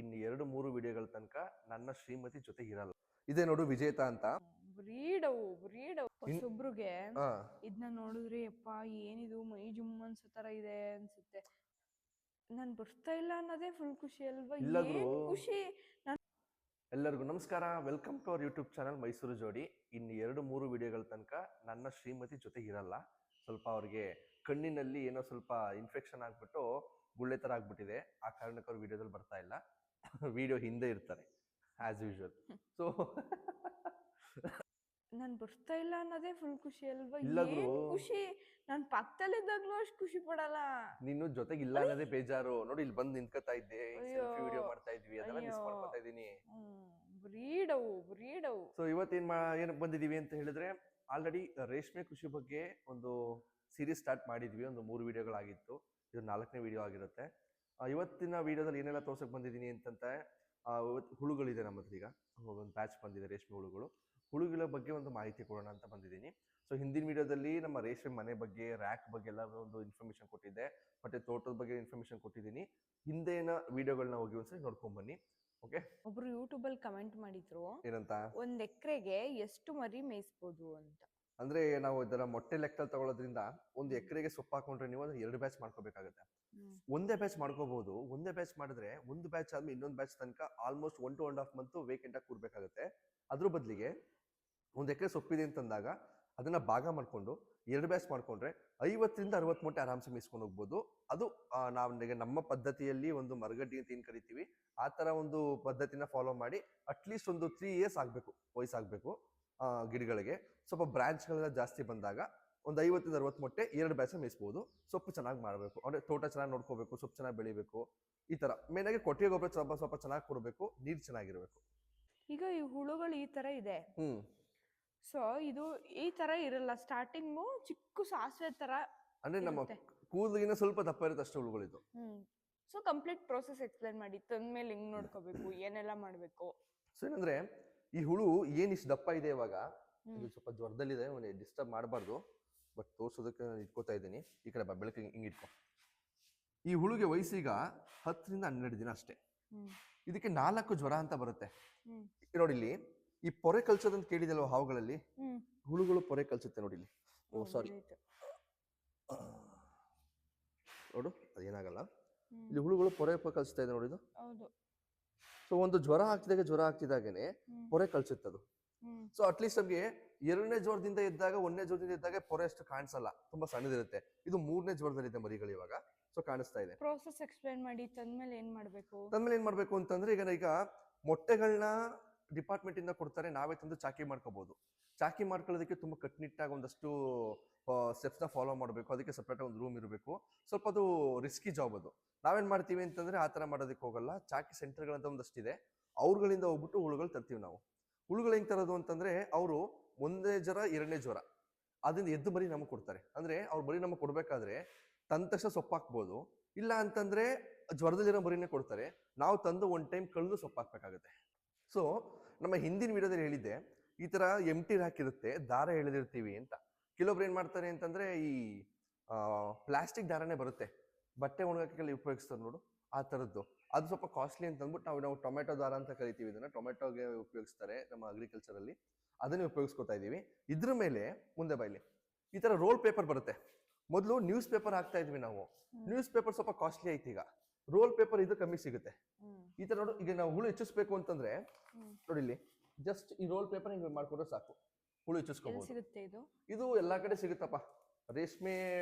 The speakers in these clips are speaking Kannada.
ಇನ್ನು 2-3 ವಿಡಿಯೋಗಳ ತನಕ ನನ್ನ ಶ್ರೀಮತಿ ಜೊತೆ ಇರಲ್ಲ. ಇದೇ ನೋಡು ವಿಜೇತಾ ಅಂತ. ಬ್ರೀಡ್ ಹೊಸೊಬ್ರಿಗೆ ಹಾ ಇದನ್ನ ನೋಡಿದ್ರೆ ಅಪ್ಪ ಏನಿದು ಮೈ ಜುಮ್ ಅನ್ಸೋ ತರ ಇದೆ ಅನ್ಸುತ್ತೆ. ನಾನ್ ಬರ್ತಾ ಇಲ್ಲ ಅನ್ನೋದೇ ಫುಲ್ ಖುಷಿ ಅಲ್ವಾ? ಇಲ್ಲ ಗುರು. ಏನ್ ಖುಷಿ. ಎಲ್ಲರಿಗೂ ನಮಸ್ಕಾರ, welcome to our YouTube channel Mysuru ಜೋಡಿ. ಇನ್ನು 2-3 ವಿಡಿಯೋಗಳ ತನಕ ನನ್ನ ಶ್ರೀಮತಿ ಜೊತೆ ಇರಲ್ಲ. ಸ್ವಲ್ಪ ಅವ್ರಿಗೆ ಕಣ್ಣಿನಲ್ಲಿ ಏನೋ ಸ್ವಲ್ಪ ಇನ್ಫೆಕ್ಷನ್ ಆಗ್ಬಿಟ್ಟು ಗುಳ್ಳೆ ತರ ಆಗ್ಬಿಟ್ಟಿದೆ. ಆ ಕಾರಣಕ್ಕೆ ಅವ್ರು ವಿಡಿಯೋದಲ್ಲಿ ಬರ್ತಾ ಇಲ್ಲ. ವಿಡಿಯೋ ಹಿಂದೆ ಇರ್ತಾರೆ ಆಸ್ ಯೂಶುವಲ್. ಸೊ ನಾನ್ ಬರ್ತಾ ಇಲ್ಲ ಅನ್ನೋದೇ ಫುಲ್ ಖುಷಿ ಅಲ್ವಾ? ಇಲ್ಲ ಗುರು. ಏನ್ ಖುಷಿ. ನಾನ್ ಪಕ್ಕದಲ್ಲಿದ್ದಾಗ್ಲೂ ಅಷ್ಟು ಖುಷಿ ಪಡಲ್ಲ. ನೀನು ಜೊತೆಗೆ ಇಲ್ಲ ಅನ್ನೋದೇ ಬೇಜಾರು. ನೋಡಿ ಇಲ್ಲಿ ಬಂದು ನಿಂತ್ಕೊತಾ ಇದ್ದೆ, ಸೆಲ್ಫಿ ವಿಡಿಯೋ ಮಾಡ್ತಾ ಇದ್ವಿ, ಅದೆಲ್ಲ ಮಿಸ್ ಮಾಡ್ಕೊತಾ ಇದೀನಿ. ಬ್ರೀಡ್ ಸೊ ಇವತ್ತೇನ್ ಏನಕ್ಕೆ ಬಂದಿದೀವಿ ಅಂತ ಹೇಳಿದ್ರೆ, ಆಲ್ರೆಡಿ ರೇಷ್ಮೆ ಕೃಷಿ ಬಗ್ಗೆ ಒಂದು ಸೀರೀಸ್ ಸ್ಟಾರ್ಟ್ ಮಾಡಿದ್ವಿ. ಒಂದು 3 ವಿಡಿಯೋಗಳಾಗಿತ್ತು. ಇದು 4ನೇ ವಿಡಿಯೋ ಆಗಿರುತ್ತೆ. ಇವತ್ತಿನ ವಿಡಿಯೋದಲ್ಲಿ ಏನೆಲ್ಲ ತೋರ್ಸಕ್ ಬಂದಿದ್ದೀನಿ ಅಂತಂದ್ರೆ, ಹುಳುಗಳಿದೆ ನಮ್ಮ ಹತ್ರ. ಈಗ ಒಂದು ಬ್ಯಾಚ್ ಬಂದಿದೆ ರೇಷ್ಮೆ ಹುಳುಗಳ ಬಗ್ಗೆ ಒಂದು ಮಾಹಿತಿ ಕೊಡೋಣ ಅಂತ ಬಂದಿದ್ದೀನಿ. ಸೊ ಹಿಂದಿನ ವಿಡಿಯೋದಲ್ಲಿ ನಮ್ಮ ರೇಷ್ಮೆ ಮನೆ ಬಗ್ಗೆ, ರ್ಯಾಕ್ ಬಗ್ಗೆ ಎಲ್ಲ ಒಂದು ಇನ್ಫಾರ್ಮೇಶನ್ ಕೊಟ್ಟಿದ್ದೆ, ಮತ್ತೆ ತೋಟದ ಬಗ್ಗೆ ಇನ್ಫಾರ್ಮೇಶನ್ ಕೊಟ್ಟಿದ್ದೀನಿ. ಹಿಂದಿನ ವಿಡಿಯೋಗಳನ್ನ ಹೋಗಿ ಒಂದ್ಸರಿ ನೋಡ್ಕೊಂಡ್ ಬನ್ನಿ. ಓಕೆ. ಒಬ್ರು ಯೂಟ್ಯೂಬ್ ಅಲ್ಲಿ ಕಮೆಂಟ್ ಮಾಡಿದ್ರು, ಏನಂತ? 1 ಎಕರೆಗೆ ಎಷ್ಟು ಮರಿ ಮೇಯಿಸಬಹುದು ಅಂತ. ಅಂದ್ರೆ ನಾವು ಇದರ ಮೊಟ್ಟೆ ಲೆಕ್ಕದಲ್ಲಿ ತಗೊಳ್ಳೋದ್ರಿಂದ 1 ಎಕರೆಗೆ ಸೊಪ್ಪು ಹಾಕೊಂಡ್ರೆ ನೀವು 2 ಬ್ಯಾಚ್ ಮಾಡ್ಕೋಬೇಕಾಗುತ್ತೆ. ಒಂದೇ ಬ್ಯಾಚ್ ಮಾಡ್ಕೋಬಹುದು. ಒಂದೇ ಬ್ಯಾಚ್ ಮಾಡಿದ್ರೆ ಒಂದು ಬ್ಯಾಚ್ ಆದ್ಮೇಲೆ ಇನ್ನೊಂದು ಬ್ಯಾಚ್ ತನಕ ಆಲ್ಮೋಸ್ಟ್ 1 to 1.5 month ವೇಕೆಂಟ್ ಆಗಿ ಕೂರ್ಬೇಕಾಗುತ್ತೆ. ಅದ್ರ ಬದಲಿಗೆ 1 ಎಕರೆ ಸೊಪ್ಪಿದೆ ಅಂತಂದಾಗ ಅದನ್ನ ಭಾಗ ಮಾಡ್ಕೊಂಡು 2 ಬ್ಯಾಚ್ ಮಾಡ್ಕೊಂಡ್ರೆ 50ರಿಂದ 60 ಮೊಟ್ಟೆ ಆರಾಮ್ಸೆ ಮೇಯಿಸ್ಕೊಂಡು ಹೋಗ್ಬೋದು. ಅದು ನಾವು ನಮ್ಮ ಪದ್ಧತಿಯಲ್ಲಿ ಒಂದು ಮರಗಡ್ಡಿ ಅಂತ ಏನ್ ಕರಿತೀವಿ, ಆ ತರ ಒಂದು ಪದ್ಧತಿನ ಫಾಲೋ ಮಾಡಿ ಅಟ್ಲೀಸ್ಟ್ ಒಂದು 3 years ಆಗ್ಬೇಕು, ವಯಸ್ಸಾಗಬೇಕು ಗಿಡಗಳಿಗೆ. ಸ್ವಲ್ಪ ಬ್ರಾಂಚ್ಗಳೆಲ್ಲ ಜಾಸ್ತಿ ಬಂದಾಗ ಒಂದು 50ರಿಂದ 60 ಮೊಟ್ಟೆ 2 ಬ್ಯಾಚ್ ಮೇಯಿಸ್ಬೋದು. ಸೊಪ್ಪು ಚೆನ್ನಾಗಿ ಮಾಡಬೇಕು, ಅಂದ್ರೆ ತೋಟ ಚೆನ್ನಾಗಿ ನೋಡ್ಕೋಬೇಕು, ಸೊಪ್ಪು ಚೆನ್ನಾಗಿ ಬೆಳಿಬೇಕು. ಈ ತರ ಮೇನ್ ಆಗಿ ಕೊಟ್ಟಿಗೆ ಗೊಬ್ಬರ ಸ್ವಲ್ಪ ಚೆನ್ನಾಗಿ ಕೊಡಬೇಕು, ನೀರು ಚೆನ್ನಾಗಿರ್ಬೇಕು. ಈಗ ಈ ಹುಳುಗಳು ಈ ತರ ಇದೆ. ಸೊ ಇದು ಈ ತರ ಇರಲ್ಲ. ಸ್ಟಾರ್ಟಿಂಗು ಚಿಕ್ಕ ಸಾಸಿವೆ ತರ, ಅಂದ್ರೆ ನಮ್ಮ ಕೂದಲಿನ ಸ್ವಲ್ಪ ದಪ್ಪ ಇರುತ್ತೆ ಅಷ್ಟು ಹುಳುಗಳಿದು. ಸೊ ಕಂಪ್ಲೀಟ್ ಪ್ರೋಸೆಸ್ ಎಕ್ಸ್ಪ್ಲೈನ್ ಮಾಡಿ. ತಂದ್ಮೇಲೆ ಹೆಂಗ್ ನೋಡ್ಕೋಬೇಕು, ಏನೆಲ್ಲ ಮಾಡ್ಬೇಕು? ಸೊ ಏನಂದ್ರೆ ಈ ಹುಳು ಏನ್ ಇಷ್ಟು ದಪ್ಪ ಇದೆ ಇವಾಗ, ಇದು ಸ್ವಲ್ಪ ಜ್ವರದಲ್ಲಿದೆ, ಡಿಸ್ಟರ್ಬ್ ಮಾಡಬಾರ್ದು. ಬಟ್ ತೋರ್ಸೋದಕ್ಕೆ ನಾನು ಇಟ್ಕೋತಾ ಇದ್ದೀನಿ. ಈ ಕಡೆ ಬೆಳಕಿಗೆ ಹಿಂಗ್ ಇಟ್ಕೊ. ಈ ಹುಳುಗೆ ವಯಸ್ಸೀಗ 10ರಿಂದ 12 ದಿನ ಅಷ್ಟೇ. ಇದಕ್ಕೆ 4 ಜ್ವರ ಅಂತ ಬರುತ್ತೆ. ನೋಡಿ ಇಲ್ಲಿ ಈ ಪೊರೆ ಕಲ್ಚೋದ್ ಅಂತ ಕೇಳಿದಲ್ವ ಹಾವುಗಳಲ್ಲಿ, ಹುಳುಗಳು ಪೊರೆ ಕಲ್ಸುತ್ತೆ ನೋಡಿ ಇಲ್ಲಿ. ಓ ಸಾರಿ, ನೋಡು ಅದೇನಾಗಲ್ಲ. ಇಲ್ಲಿ ಹುಳುಗಳು ಪೊರೆ ಕಲ್ಸ್ತಾ ಇದೆ ನೋಡಿದು. ಸೊ ಒಂದು ಜ್ವರ ಆಗ್ತಿದಾಗೇನೆ ಪೊರೆ ಕಲ್ಸುತ್ತದು. ಸೊ ಅಟ್ಲೀಸ್ಟ್ ನಮ್ಗೆ 2ನೇ ಜ್ವರದಿಂದ ಇದ್ದಾಗ, 1ನೇ ಜ್ವರದಿಂದ ಇದ್ದಾಗ ಪೊರೆ ಅಷ್ಟು ಕಾಣಿಸಲ್ಲ, ತುಂಬಾ ಸಣ್ಣದಿರುತ್ತೆ. ಇದು 3ನೇ ಜ್ವರದಲ್ಲಿದೆ ಮರಿಗಳು ಇವಾಗ. ಸೊ ಕಾಣಿಸ್ತಾ ಇದೆ. ಪ್ರೋಸೆಸ್ ಎಕ್ಸ್ಪ್ಲೈನ್ ಮಾಡಿ. ತಂದ್ಮೇಲೆ ಏನ್ ಮಾಡ್ಬೇಕು ಅಂತಂದ್ರೆ, ಈಗ ಮೊಟ್ಟೆಗಳನ್ನ ಡಿಪಾರ್ಟ್ಮೆಂಟ್ ಇಂದ ಕೊಡ್ತಾರೆ, ನಾವೇ ತಂದು ಚಾಕಿ ಮಾಡ್ಕೋಬಹುದು. ಚಾಕಿ ಮಾಡ್ಕೊಳ್ಳೋದಕ್ಕೆ ತುಂಬಾ ಕಟ್ಟುನಿಟ್ಟಾಗಿ ಒಂದಷ್ಟು ಸ್ಟೆಪ್ಸ್ ನ ಫಾಲೋ ಮಾಡಬೇಕು. ಅದಕ್ಕೆ ಸಪ್ರೇಟ್ ಒಂದು ರೂಮ್ ಇರಬೇಕು. ಸ್ವಲ್ಪ ಅದು ರಿಸ್ಕಿ ಜಾಬ್. ಅದು ನಾವೇನ್ ಮಾಡ್ತೀವಿ ಅಂತಂದ್ರೆ ಆ ತರ ಮಾಡೋದಕ್ಕೆ ಹೋಗಲ್ಲ. ಚಾಕಿ ಸೆಂಟರ್ಗಳಂತ ಒಂದಷ್ಟಿದೆ, ಅವ್ರಗಳಿಂದ ಹೋಗ್ಬಿಟ್ಟು ಹುಳುಗಳು ತರ್ತೀವಿ ನಾವು. ಹುಳುಗಳು ಹೆಂಗ್ ತರೋದು ಅಂತಂದ್ರೆ, ಅವರು 1ನೇ ಜ್ವರ 2ನೇ ಜ್ವರ ಅದರಿಂದ ಎದ್ದು ಮರಿ ನಮಗೆ ಕೊಡ್ತಾರೆ. ಅಂದ್ರೆ ಅವ್ರ ಮರಿ ನಮಗೆ ಕೊಡ್ಬೇಕಾದ್ರೆ ತಂದ ತಕ್ಷಣ ಸೊಪ್ಪು ಹಾಕ್ಬೋದು, ಇಲ್ಲ ಅಂತಂದ್ರೆ ಜ್ವರದಲ್ಲಿರೋ ಮರಿನೇ ಕೊಡ್ತಾರೆ. ನಾವು ತಂದು 1 ಟೈಮ್ ಕಳೆದು ಸೊಪ್ಪು ಹಾಕ್ಬೇಕಾಗುತ್ತೆ. ಸೊ ನಮ್ಮ ಹಿಂದಿನ ವಿಡಿಯೋದಲ್ಲಿ ಹೇಳಿದ್ದೆ, ಈ ತರ ಎಂಟಿ ಹಾಕಿರುತ್ತೆ, ದಾರ ಎಳೆದಿರ್ತೀವಿ ಅಂತ. ಕೆಲವೊಬ್ರು ಏನ್ ಮಾಡ್ತಾರೆ ಅಂತಂದ್ರೆ, ಈ ಪ್ಲಾಸ್ಟಿಕ್ ದಾರನೇ ಬರುತ್ತೆ, ಬಟ್ಟೆ ಒಣಗಕ್ಕೆಲ್ಲ ಉಪಯೋಗಿಸ್ತಾರೆ ನೋಡು, ಆ ತರದ್ದು. ಅದು ಸ್ವಲ್ಪ ಕಾಸ್ಟ್ಲಿ ಅಂತ ಅಂದ್ಬಿಟ್ಟು ನಾವು ಟೊಮೆಟೊ ದಾರ ಅಂತ ಕರಿತೀವಿ. ಇದನ್ನ ಟೊಮೆಟೊಗೆ ಉಪಯೋಗಿಸ್ತಾರೆ ನಮ್ಮ ಅಗ್ರಿಕಲ್ಚರ್ ಅಲ್ಲಿ, ಅದನ್ನೇ ಉಪಯೋಗಿಸ್ಕೊತಾ ಇದೀವಿ. ಇದ್ರ ಮೇಲೆ ಮುಂದೆ ಬಾಯ್ಲಿ ಈ ತರ ರೋಲ್ ಪೇಪರ್ ಬರುತ್ತೆ. ಮೊದಲು ನ್ಯೂಸ್ ಪೇಪರ್ ಹಾಕ್ತಾ ಇದ್ವಿ ನಾವು. ನ್ಯೂಸ್ ಪೇಪರ್ ಸ್ವಲ್ಪ ಕಾಸ್ಟ್ಲಿ ಐತಿ. ಈಗ ರೋಲ್ ಪೇಪರ್ ಇದು ಕಮ್ಮಿ ಸಿಗುತ್ತೆ. ಈ ತರ ನೋಡು, ಈಗ ನಾವು ಹುಳು ಹೆಚ್ಚಿಸ್ಬೇಕು ಅಂತಂದ್ರೆ ನೋಡಿ ಇಲ್ಲಿ ಜಸ್ಟ್ ಈ ರೋಲ್ ಪೇಪರ್ ಹಿಂಗ್ ಮಾಡ್ಕೊಂಡ್ರೆ ಸಾಕು, ಹುಳು ಹೆಚ್ಚಿಸ್ಕೋಬಹುದು. ಇದು ಎಲ್ಲಾ ಕಡೆ ಸಿಗುತ್ತಪ್ಪ, ರೇಷ್ಮೆ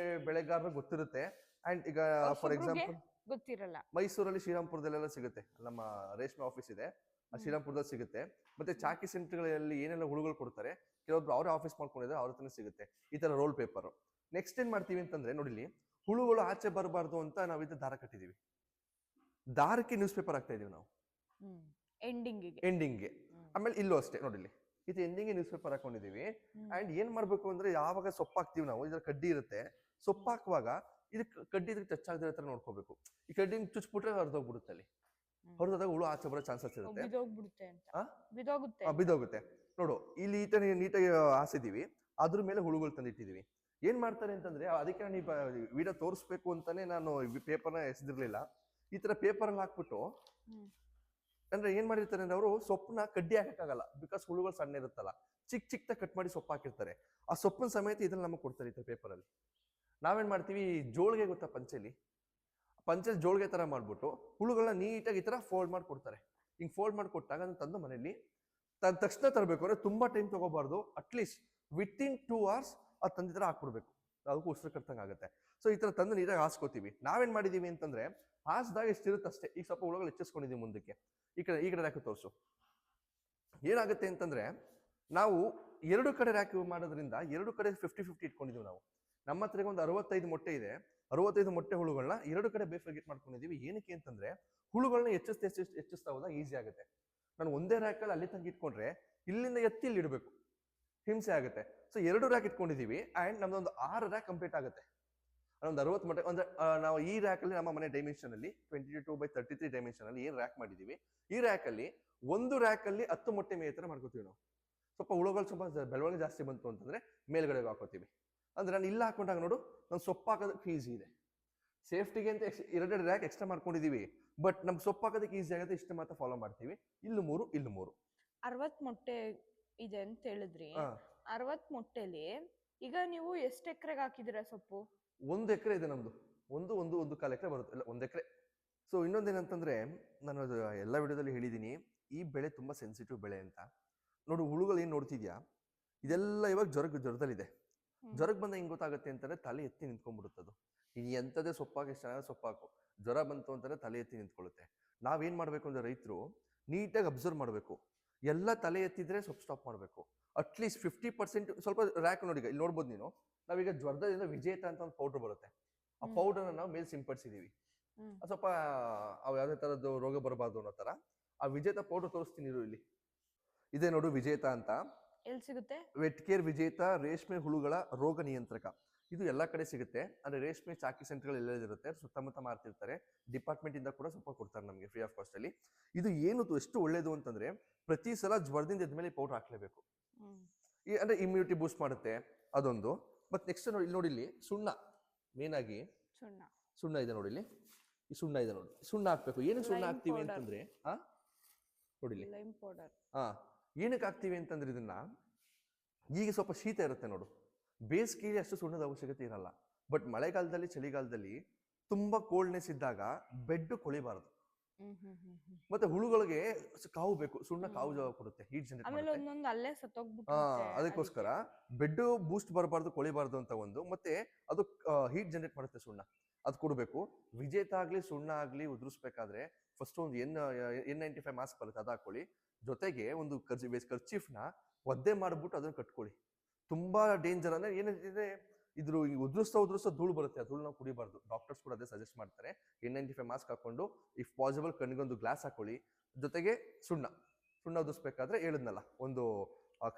ಬೆಳೆಗಾರರು ಗೊತ್ತಿರುತ್ತೆ. ಅಂಡ್ ಈಗ ಫಾರ್ ಎಕ್ಸಾಂಪಲ್ ಗೊತ್ತಿರಲ್ಲ, ಮೈಸೂರಲ್ಲಿ ಶ್ರೀರಾಮ್ಪುರದಲ್ಲೆಲ್ಲ ಸಿಗುತ್ತೆ. ನಮ್ಮ ರೇಷ್ಮೆ ಆಫೀಸ್ ಇದೆ, ಆ ಶ್ರೀರಾಮ್ಪುರದಲ್ಲಿ ಸಿಗುತ್ತೆ. ಮತ್ತೆ ಚಾಕಿ ಸೆಂಟರ್ಗಳಲ್ಲಿ ಏನೆಲ್ಲ ಹುಳುಗಳು ಕೊಡ್ತಾರೆ, ಕೆಲವೊಬ್ರು ಅವರೇ ಆಫೀಸ್ ಮಾಡ್ಕೊಂಡಿದ್ದಾರೆ, ಅವ್ರ ಹತ್ರನೇ ಸಿಗುತ್ತೆ ಈ ತರ ರೋಲ್ ಪೇಪರ್. ನೆಕ್ಸ್ಟ್ ಏನ್ ಮಾಡ್ತೀವಿ ಅಂತಂದ್ರೆ, ನೋಡಿಲಿ ಹುಳುಗಳು ಆಚೆ ಬರಬಾರ್ದು ಅಂತ ನಾವು ಇದು ದಾರ ಕಟ್ಟಿದೀವಿ. ದಾರಕ್ಕೆ ನ್ಯೂಸ್ ಪೇಪರ್ ಹಾಕ್ತಾ ಇದೀವಿ ನಾವು ಎಂಡಿಂಗ್ಗೆ. ಆಮೇಲೆ ಇಲ್ಲೂ ಅಷ್ಟೇ ನೋಡಿಲಿ, ಇದು ಎಂಡಿಂಗ್ ನ್ಯೂಸ್ ಪೇಪರ್ ಹಾಕೊಂಡಿದೀವಿ. ಅಂಡ್ ಏನ್ ಮಾಡ್ಬೇಕು ಅಂದ್ರೆ, ಯಾವಾಗ ಸೊಪ್ಪು ಹಾಕ್ತಿವಿ ನಾವು, ಇದ್ರ ಕಡ್ಡಿ ಇರುತ್ತೆ, ಸೊಪ್ಪು ಹಾಕುವಾಗ ಇದು ಕಡ್ಡಿ ಇದಕ್ಕೆ ಟಚ್ ಆಗದಿರೋ ತರ ನೋಡ್ಕೋಬೇಕು. ಈ ಕಡ್ಡಿ ಚುಚ್ಬಿಟ್ರೆ ಹರಿದೋಗ್ಬಿಡುತ್ತೆ. ಅಲ್ಲಿ ಹರಿದಾಗ ಹುಳು ಆಚೆ ಬರೋ ಚಾನ್ಸಸ್ ಇರುತ್ತೆ, ಬಿದೋಗುತ್ತೆ. ನೋಡು ಇಲ್ಲಿ ಈ ತರ ನೀಟಾಗಿ ಹಾಸಿದೀವಿ, ಅದ್ರ ಮೇಲೆ ಹುಳುಗಳು ತಂದಿಟ್ಟಿದೀವಿ. ಏನ್ ಮಾಡ್ತಾರೆ ಅಂತಂದ್ರೆ, ಅದಕ್ಕೆ ನಾನು ವಿಡಿಯೋ ತೋರಿಸ್ಬೇಕು ಅಂತಾನೆ ನಾನು ಪೇಪರ್ನ ಎಸೆದಿರ್ಲಿಲ್ಲ. ಈ ತರ ಪೇಪರ್ ಅಲ್ಲಿ ಹಾಕ್ಬಿಟ್ಟು ಅಂದ್ರೆ ಏನ್ ಮಾಡಿರ್ತಾರೆ ಅಂದ್ರೆ ಅವರು ಸೊಪ್ಪನ್ನ ಕಡ್ಡಿ ಹಾಕಕ್ಕಾಗಲ್ಲ, ಬಿಕಾಸ್ ಹುಳುಗಳು ಸಣ್ಣ ಇರುತ್ತಲ್ಲ, ಚಿಕ್ಕ ಕಟ್ ಮಾಡಿ ಸೊಪ್ಪು ಹಾಕಿರ್ತಾರೆ. ಆ ಸೊಪ್ಪಿನ ಸಮೇತ ಇದ್ರಲ್ಲಿ ನಮಗೆ ಕೊಡ್ತಾರೆ ಈ ಪೇಪರ್ ಅಲ್ಲಿ. ನಾವೇನ್ ಮಾಡ್ತೀವಿ, ಜೋಳಿಗೆ ಗೊತ್ತಾ, ಪಂಚೆಲಿ ಜೋಳಿಗೆ ತರ ಮಾಡ್ಬಿಟ್ಟು ಹುಳುಗಳನ್ನ ನೀಟಾಗಿ ಈ ತರ ಫೋಲ್ಡ್ ಮಾಡಿ ಕೊಡ್ತಾರೆ. ಹಿಂಗ್ ಫೋಲ್ಡ್ ಮಾಡಿ ಕೊಟ್ಟಾಗ ಅದನ್ನ ತಂದು ಮನೆಯಲ್ಲಿ ತಕ್ಷಣ ತರಬೇಕು ಅಂದ್ರೆ ತುಂಬಾ ಟೈಮ್ ತಗೋಬಾರ್ದು. ಅಟ್ಲೀಸ್ಟ್ ವಿತಿನ್ 2 hours ಅದು ತಂದಿ ತರ ಹಾಕ್ಬಿಡ್ಬೇಕು, ಅದಕ್ಕೂ ಉಸಿರು ಕಟ್ಟಂಗೆ ಆಗುತ್ತೆ. ಸೊ ಈ ತರ ತಂದು ನೀಟಾಗಿ ಹಾಸ್ಕೋತೀವಿ. ನಾವೇನ್ ಮಾಡಿದೀವಿ ಅಂತಂದ್ರೆ ಹಾಸ್ದಾಗ ಎಷ್ಟಿರುತ್ತೆ ಅಷ್ಟೇ. ಈಗ ಸ್ವಲ್ಪ ಹುಳುಗಳು ಹೆಚ್ಚಿಸ್ಕೊಂಡಿದೀವಿ ಮುಂದಕ್ಕೆ. ಈ ಕಡೆ ರ್ಯಾಕ್ ತೋರಿಸು. ಏನಾಗುತ್ತೆ ಅಂತಂದ್ರೆ ನಾವು 2 ಕಡೆ ರ್ಯಾಕ್ ಮಾಡೋದ್ರಿಂದ 2 ಕಡೆ 50-50 ಇಟ್ಕೊಂಡಿದೀವಿ ನಾವು. ನಮ್ಮ ಹತ್ರ ಒಂದು 65 ಮೊಟ್ಟೆ ಇದೆ. 65 ಮೊಟ್ಟೆ ಹುಳುಗಳನ್ನ 2 ಕಡೆ ಬೇಫರ್ಗೇಟ್ ಮಾಡ್ಕೊಂಡಿದೀವಿ. ಏನಕ್ಕೆ ಅಂತಂದ್ರೆ ಹುಳುಗಳನ್ನ ಹೆಚ್ಚಿಸ್ತಾ ಹೋದಾಗ ಈಸಿ ಆಗುತ್ತೆ. ನಾನು ಒಂದೇ ರ್ಯಾಕಲ್ಲಿ ಅಲ್ಲಿ ತನಕ ಇಟ್ಕೊಂಡ್ರೆ ಇಲ್ಲಿಂದ ಎತ್ತಿ ಇಲ್ಲಿ ಇಡಬೇಕು, ಹಿಂಸೆ ಆಗುತ್ತೆ. ಸೊ 2 ರ್ಯಾಕ್ ಇಟ್ಕೊಂಡಿದೀವಿ ಅಂಡ್ ನಮ್ದೊಂದು 6 ರ್ಯಾಕ್ ಕಂಪ್ಲೀಟ್ ಆಗುತ್ತೆ. ಒಂದು 60 ಮೊಟ್ಟೆ ಅಂದ್ರೆ ನಾವು ಈ ರ್ಯಾಕ್ ಅಲ್ಲಿ ನಮ್ಮ ಮನೆ ಡೈಮೆನ್ಷನ್ ಅಲ್ಲಿ 22x33 ಡೈಮೆನ್ಷನ್ ಅಲ್ಲಿ ಏನ್ ರ್ಯಾಕ್ ಮಾಡಿದೀವಿ, ಈ ರ್ಯಾಕ್ ಅಲ್ಲಿ ಒಂದು ರ್ಯಾಕ್ ಅಲ್ಲಿ 10 ಮೊಟ್ಟೆ ಮೇಯ ತರ ಮಾಡ್ಕೋತೀವಿ ನಾವು. ಸ್ವಲ್ಪ ಹುಳುಗಳು ಸ್ವಲ್ಪ ಬೆಳವಣಿಗೆ ಜಾಸ್ತಿ ಬಂತು ಅಂತಂದ್ರೆ ಮೇಲ್ಗಡೆ ಹಾಕೋತೀವಿ. ಅಂದ್ರೆ ನಾನು ಇಲ್ಲ ಹಾಕೊಂಡಾಗ ನೋಡು, ನಾನು ಸೊಪ್ಪು ಹಾಕೋದಕ್ಕೆ ಈಸಿ ಇದೆ. ಸೇಫ್ಟಿಗೆ ಅಂತ 2 ರ್ಯಾಕ್ ಎಕ್ಸ್ಟ್ರಾ ಮಾಡ್ಕೊಂಡಿದೀವಿ, ಬಟ್ ನಮ್ಗೆ ಸೊಪ್ಪು ಹಾಕೋದಕ್ಕೆ ಈಸಿ ಆಗುತ್ತೆ. ಇಷ್ಟು ಮಾತ್ರ ಫಾಲೋ ಮಾಡ್ತೀವಿ. ಇಲ್ಲಿ 3 60 ಮೊಟ್ಟೆ ಇದೆ ಅಂತ ಹೇಳಿದ್ರಿ. 60 ಮೊಟ್ಟೆಲಿ ಈಗ ನೀವು ಎಷ್ಟು ಎಕರೆಗೆ ಹಾಕಿದಿರಾ ಸೊಪ್ಪು? 1 ಎಕರೆ ಇದೆ ನಮ್ದು. ಒಂದು ಕಾಲು ಎಕರೆ ಬರುತ್ತೆ, ಇಲ್ಲ 1 ಎಕರೆ. ಸೊ ಇನ್ನೊಂದೇನಂತಂದ್ರೆ, ನಾನು ಅದು ಎಲ್ಲ ವಿಡಿಯೋದಲ್ಲಿ ಹೇಳಿದ್ದೀನಿ, ಈ ಬೆಳೆ ತುಂಬಾ ಸೆನ್ಸಿಟಿವ್ ಬೆಳೆ ಅಂತ. ನೋಡು, ಹುಳುಗಳು ಏನ್ ನೋಡ್ತಿದ್ಯಾ, ಇದೆಲ್ಲ ಇವಾಗ ಜ್ವರದಲ್ಲಿದೆ. ಜ್ವರಕ್ಕೆ ಬಂದ ಹೆಂಗ್ ಗೊತ್ತಾಗುತ್ತೆ ಅಂತಂದ್ರೆ ತಲೆ ಎತ್ತಿ ನಿಂತ್ಕೊಂಡ್ಬಿಡುತ್ತದು. ಈಗ ಎಂಥದೇ ಸೊಪ್ಪಾಗಿ ಚೆನ್ನಾಗಿ ಸೊಪ್ಪಾಕು, ಜ್ವರ ಬಂತು ಅಂತಂದ್ರೆ ತಲೆ ಎತ್ತಿ ನಿಂತ್ಕೊಳ್ಳುತ್ತೆ. ನಾವೇನ್ ಮಾಡ್ಬೇಕು ಅಂದ್ರೆ ರೈತರು ನೀಟಾಗಿ ಅಬ್ಸರ್ವ್ ಮಾಡಬೇಕು. ಎಲ್ಲ ತಲೆ ಎತ್ತಿದ್ರೆ ಸೊಪ್ಪು ಸ್ಟಾಪ್ ಮಾಡಬೇಕು. ಅಟ್ಲೀಸ್ಟ್ 50% ಸ್ವಲ್ಪ ರ್ಯಾಕ್ ನೋಡಿ, ಇಲ್ಲಿ ನೋಡ್ಬೋದು ನೀನು. ನಾವೀಗ ಜ್ವರದಿಂದ ವಿಜೇತ ಅಂತ ಒಂದು ಪೌಡರ್ ಬರುತ್ತೆ, ಆ ಪೌಡರ್ನ ನಾವು ಮೇಲೆ ಸಿಂಪಡಿಸಿದೀವಿ. ಸ್ವಲ್ಪ ಅವು ಯಾವುದೇ ತರದ್ದು ರೋಗ ಬರಬಾರ್ದು ಅನ್ನೋ ತರ ಆ ವಿಜೇತ ಪೌಡರ್ ತೋರಿಸ್ತೀನಿ ಇಲ್ಲಿ. ಇದೇ ನೋಡು ವಿಜೇತ ಅಂತ. ಎಲ್ಲಿ ಸಿಗುತ್ತೆ? ವೆಟ್ ಕೇರ್ ವಿಜೇತ ರೇಷ್ಮೆ ಹುಳುಗಳ ರೋಗ ನಿಯಂತ್ರಕ. ಇದು ಎಲ್ಲ ಕಡೆ ಸಿಗುತ್ತೆ. ಅಂದ್ರೆ ರೇಷ್ಮೆ ಚಾಕಿ ಸೆಂಟರ್ಗಳು ಎಲ್ಲ ಇರುತ್ತೆ, ಸುತ್ತಮುತ್ತ ಮಾರ್ತಿರ್ತಾರೆ. ಡಿಪಾರ್ಟ್ಮೆಂಟ್ ಇಂದ ಕೂಡ ಸ್ವಲ್ಪ ಕೊಡ್ತಾರೆ ನಮಗೆ ಫ್ರೀ ಆಫ್ ಕಾಸ್ಟ್ ಅಲ್ಲಿ. ಇದು ಏನು ಎಷ್ಟು ಒಳ್ಳೇದು ಅಂತಂದ್ರೆ, ಪ್ರತಿ ಸಲ ಜ್ವರದಿಂದ ಎದ್ಮೇಲೆ ಪೌಡರ್ ಹಾಕ್ಲೇಬೇಕು. ಅಂದ್ರೆ ಇಮ್ಯುನಿಟಿ ಬೂಸ್ಟ್ ಮಾಡುತ್ತೆ ಅದೊಂದು. ಮತ್ತೆ ನೆಕ್ಸ್ಟ್ ಇಲ್ಲಿ ನೋಡಿ, ಇಲ್ಲಿ ಸುಣ್ಣ, ಮೇನ್ ಆಗಿ ಸುಣ್ಣ ಇದೆ ನೋಡಿ, ಇಲ್ಲಿ ಈ ಸುಣ್ಣ ಇದೆ ನೋಡಿ. ಸುಣ್ಣ ಹಾಕ್ಬೇಕು. ಏನಕ್ಕೆ ಸುಣ್ಣ ಹಾಕ್ತಿವಿ ಅಂತಂದ್ರೆ, ನೋಡಿ ಲೈಮ್ ಪೌಡರ್. ಏನಕ್ಕೆ ಹಾಕ್ತಿವಿ ಅಂತಂದ್ರೆ, ಇದನ್ನ ಈಗ ಸ್ವಲ್ಪ ಶೀತ ಇರುತ್ತೆ ನೋಡು, ಬೇಸಿಗೆಯಲ್ಲಿ ಅಷ್ಟು ಸುಣ್ಣದ ಅವಶ್ಯಕತೆ ಇರಲ್ಲ. ಬಟ್ ಮಳೆಗಾಲದಲ್ಲಿ ಚಳಿಗಾಲದಲ್ಲಿ ತುಂಬಾ ಕೋಲ್ಡ್ನೆಸ್ ಇದ್ದಾಗ ಬೆಡ್ ಕೊಳಿಬಾರದು. ಮತ್ತೆ ಹುಳುಗಳಿಗೆ ಕಾವು ಬೇಕು, ಸುಣ್ಣ ಕಾವು ಕೊಡುತ್ತೆ, ಹೀಟ್ ಜನರೇಟ್ ಮಾಡುತ್ತೆ. ಅದಕ್ಕೋಸ್ಕರ ಬೆಡ್ ಬೂಸ್ಟ್ ಬರಬಾರ್ದು, ಕೊಳಿಬಾರ್ದು ಅಂತ ಒಂದು. ಮತ್ತೆ ಅದು ಹೀಟ್ ಜನರೇಟ್ ಮಾಡುತ್ತೆ ಸುಣ್ಣ, ಅದು ಕೊಡಬೇಕು. ವಿಜೇತ ಆಗ್ಲಿ ಸುಣ್ಣ ಆಗ್ಲಿ ಉದುರಿಸ್ಬೇಕಾದ್ರೆ ಫಸ್ಟ್ ಒಂದು N95 ಮಾಸ್ಕ್ ಬರುತ್ತೆ, ಅದು ಹಾಕೊಳ್ಳಿ. ಜೊತೆಗೆ ಒಂದು ಕರ್ಚೀಫ್ನ ಒದ್ದೆ ಮಾಡ್ಬಿಟ್ಟು ಅದನ್ನ ಕಟ್ಕೊಳ್ಳಿ. ತುಂಬಾ ಡೇಂಜರ್. ಅಂದ್ರೆ ಏನಿದೆ, ಇದ್ರ ಉದುರಿಸ್ತಾ ಧೂಳು ಬರುತ್ತೆ, ಆ ಧೂಳು ನಾವು ಕುಡಿಬಾರ್ದು. ಡಾಕ್ಟರ್ಸ್ ಕೂಡ ಅದೇ ಸಜೆಸ್ಟ್ ಮಾಡ್ತಾರೆ. N95 ಮಾಸ್ಕ್ ಹಾಕೊಂಡು ಇಫ್ ಪಾಸಿಬಲ್ ಕಣ್ಣಿಗೊಂದು ಗ್ಲಾಸ್ ಹಾಕೊಳ್ಳಿ. ಜೊತೆಗೆ ಸುಣ್ಣ ಉದಿಸ್ಬೇಕಾದ್ರೆ ಹೇಳಿದ್ನಲ್ಲ, ಒಂದು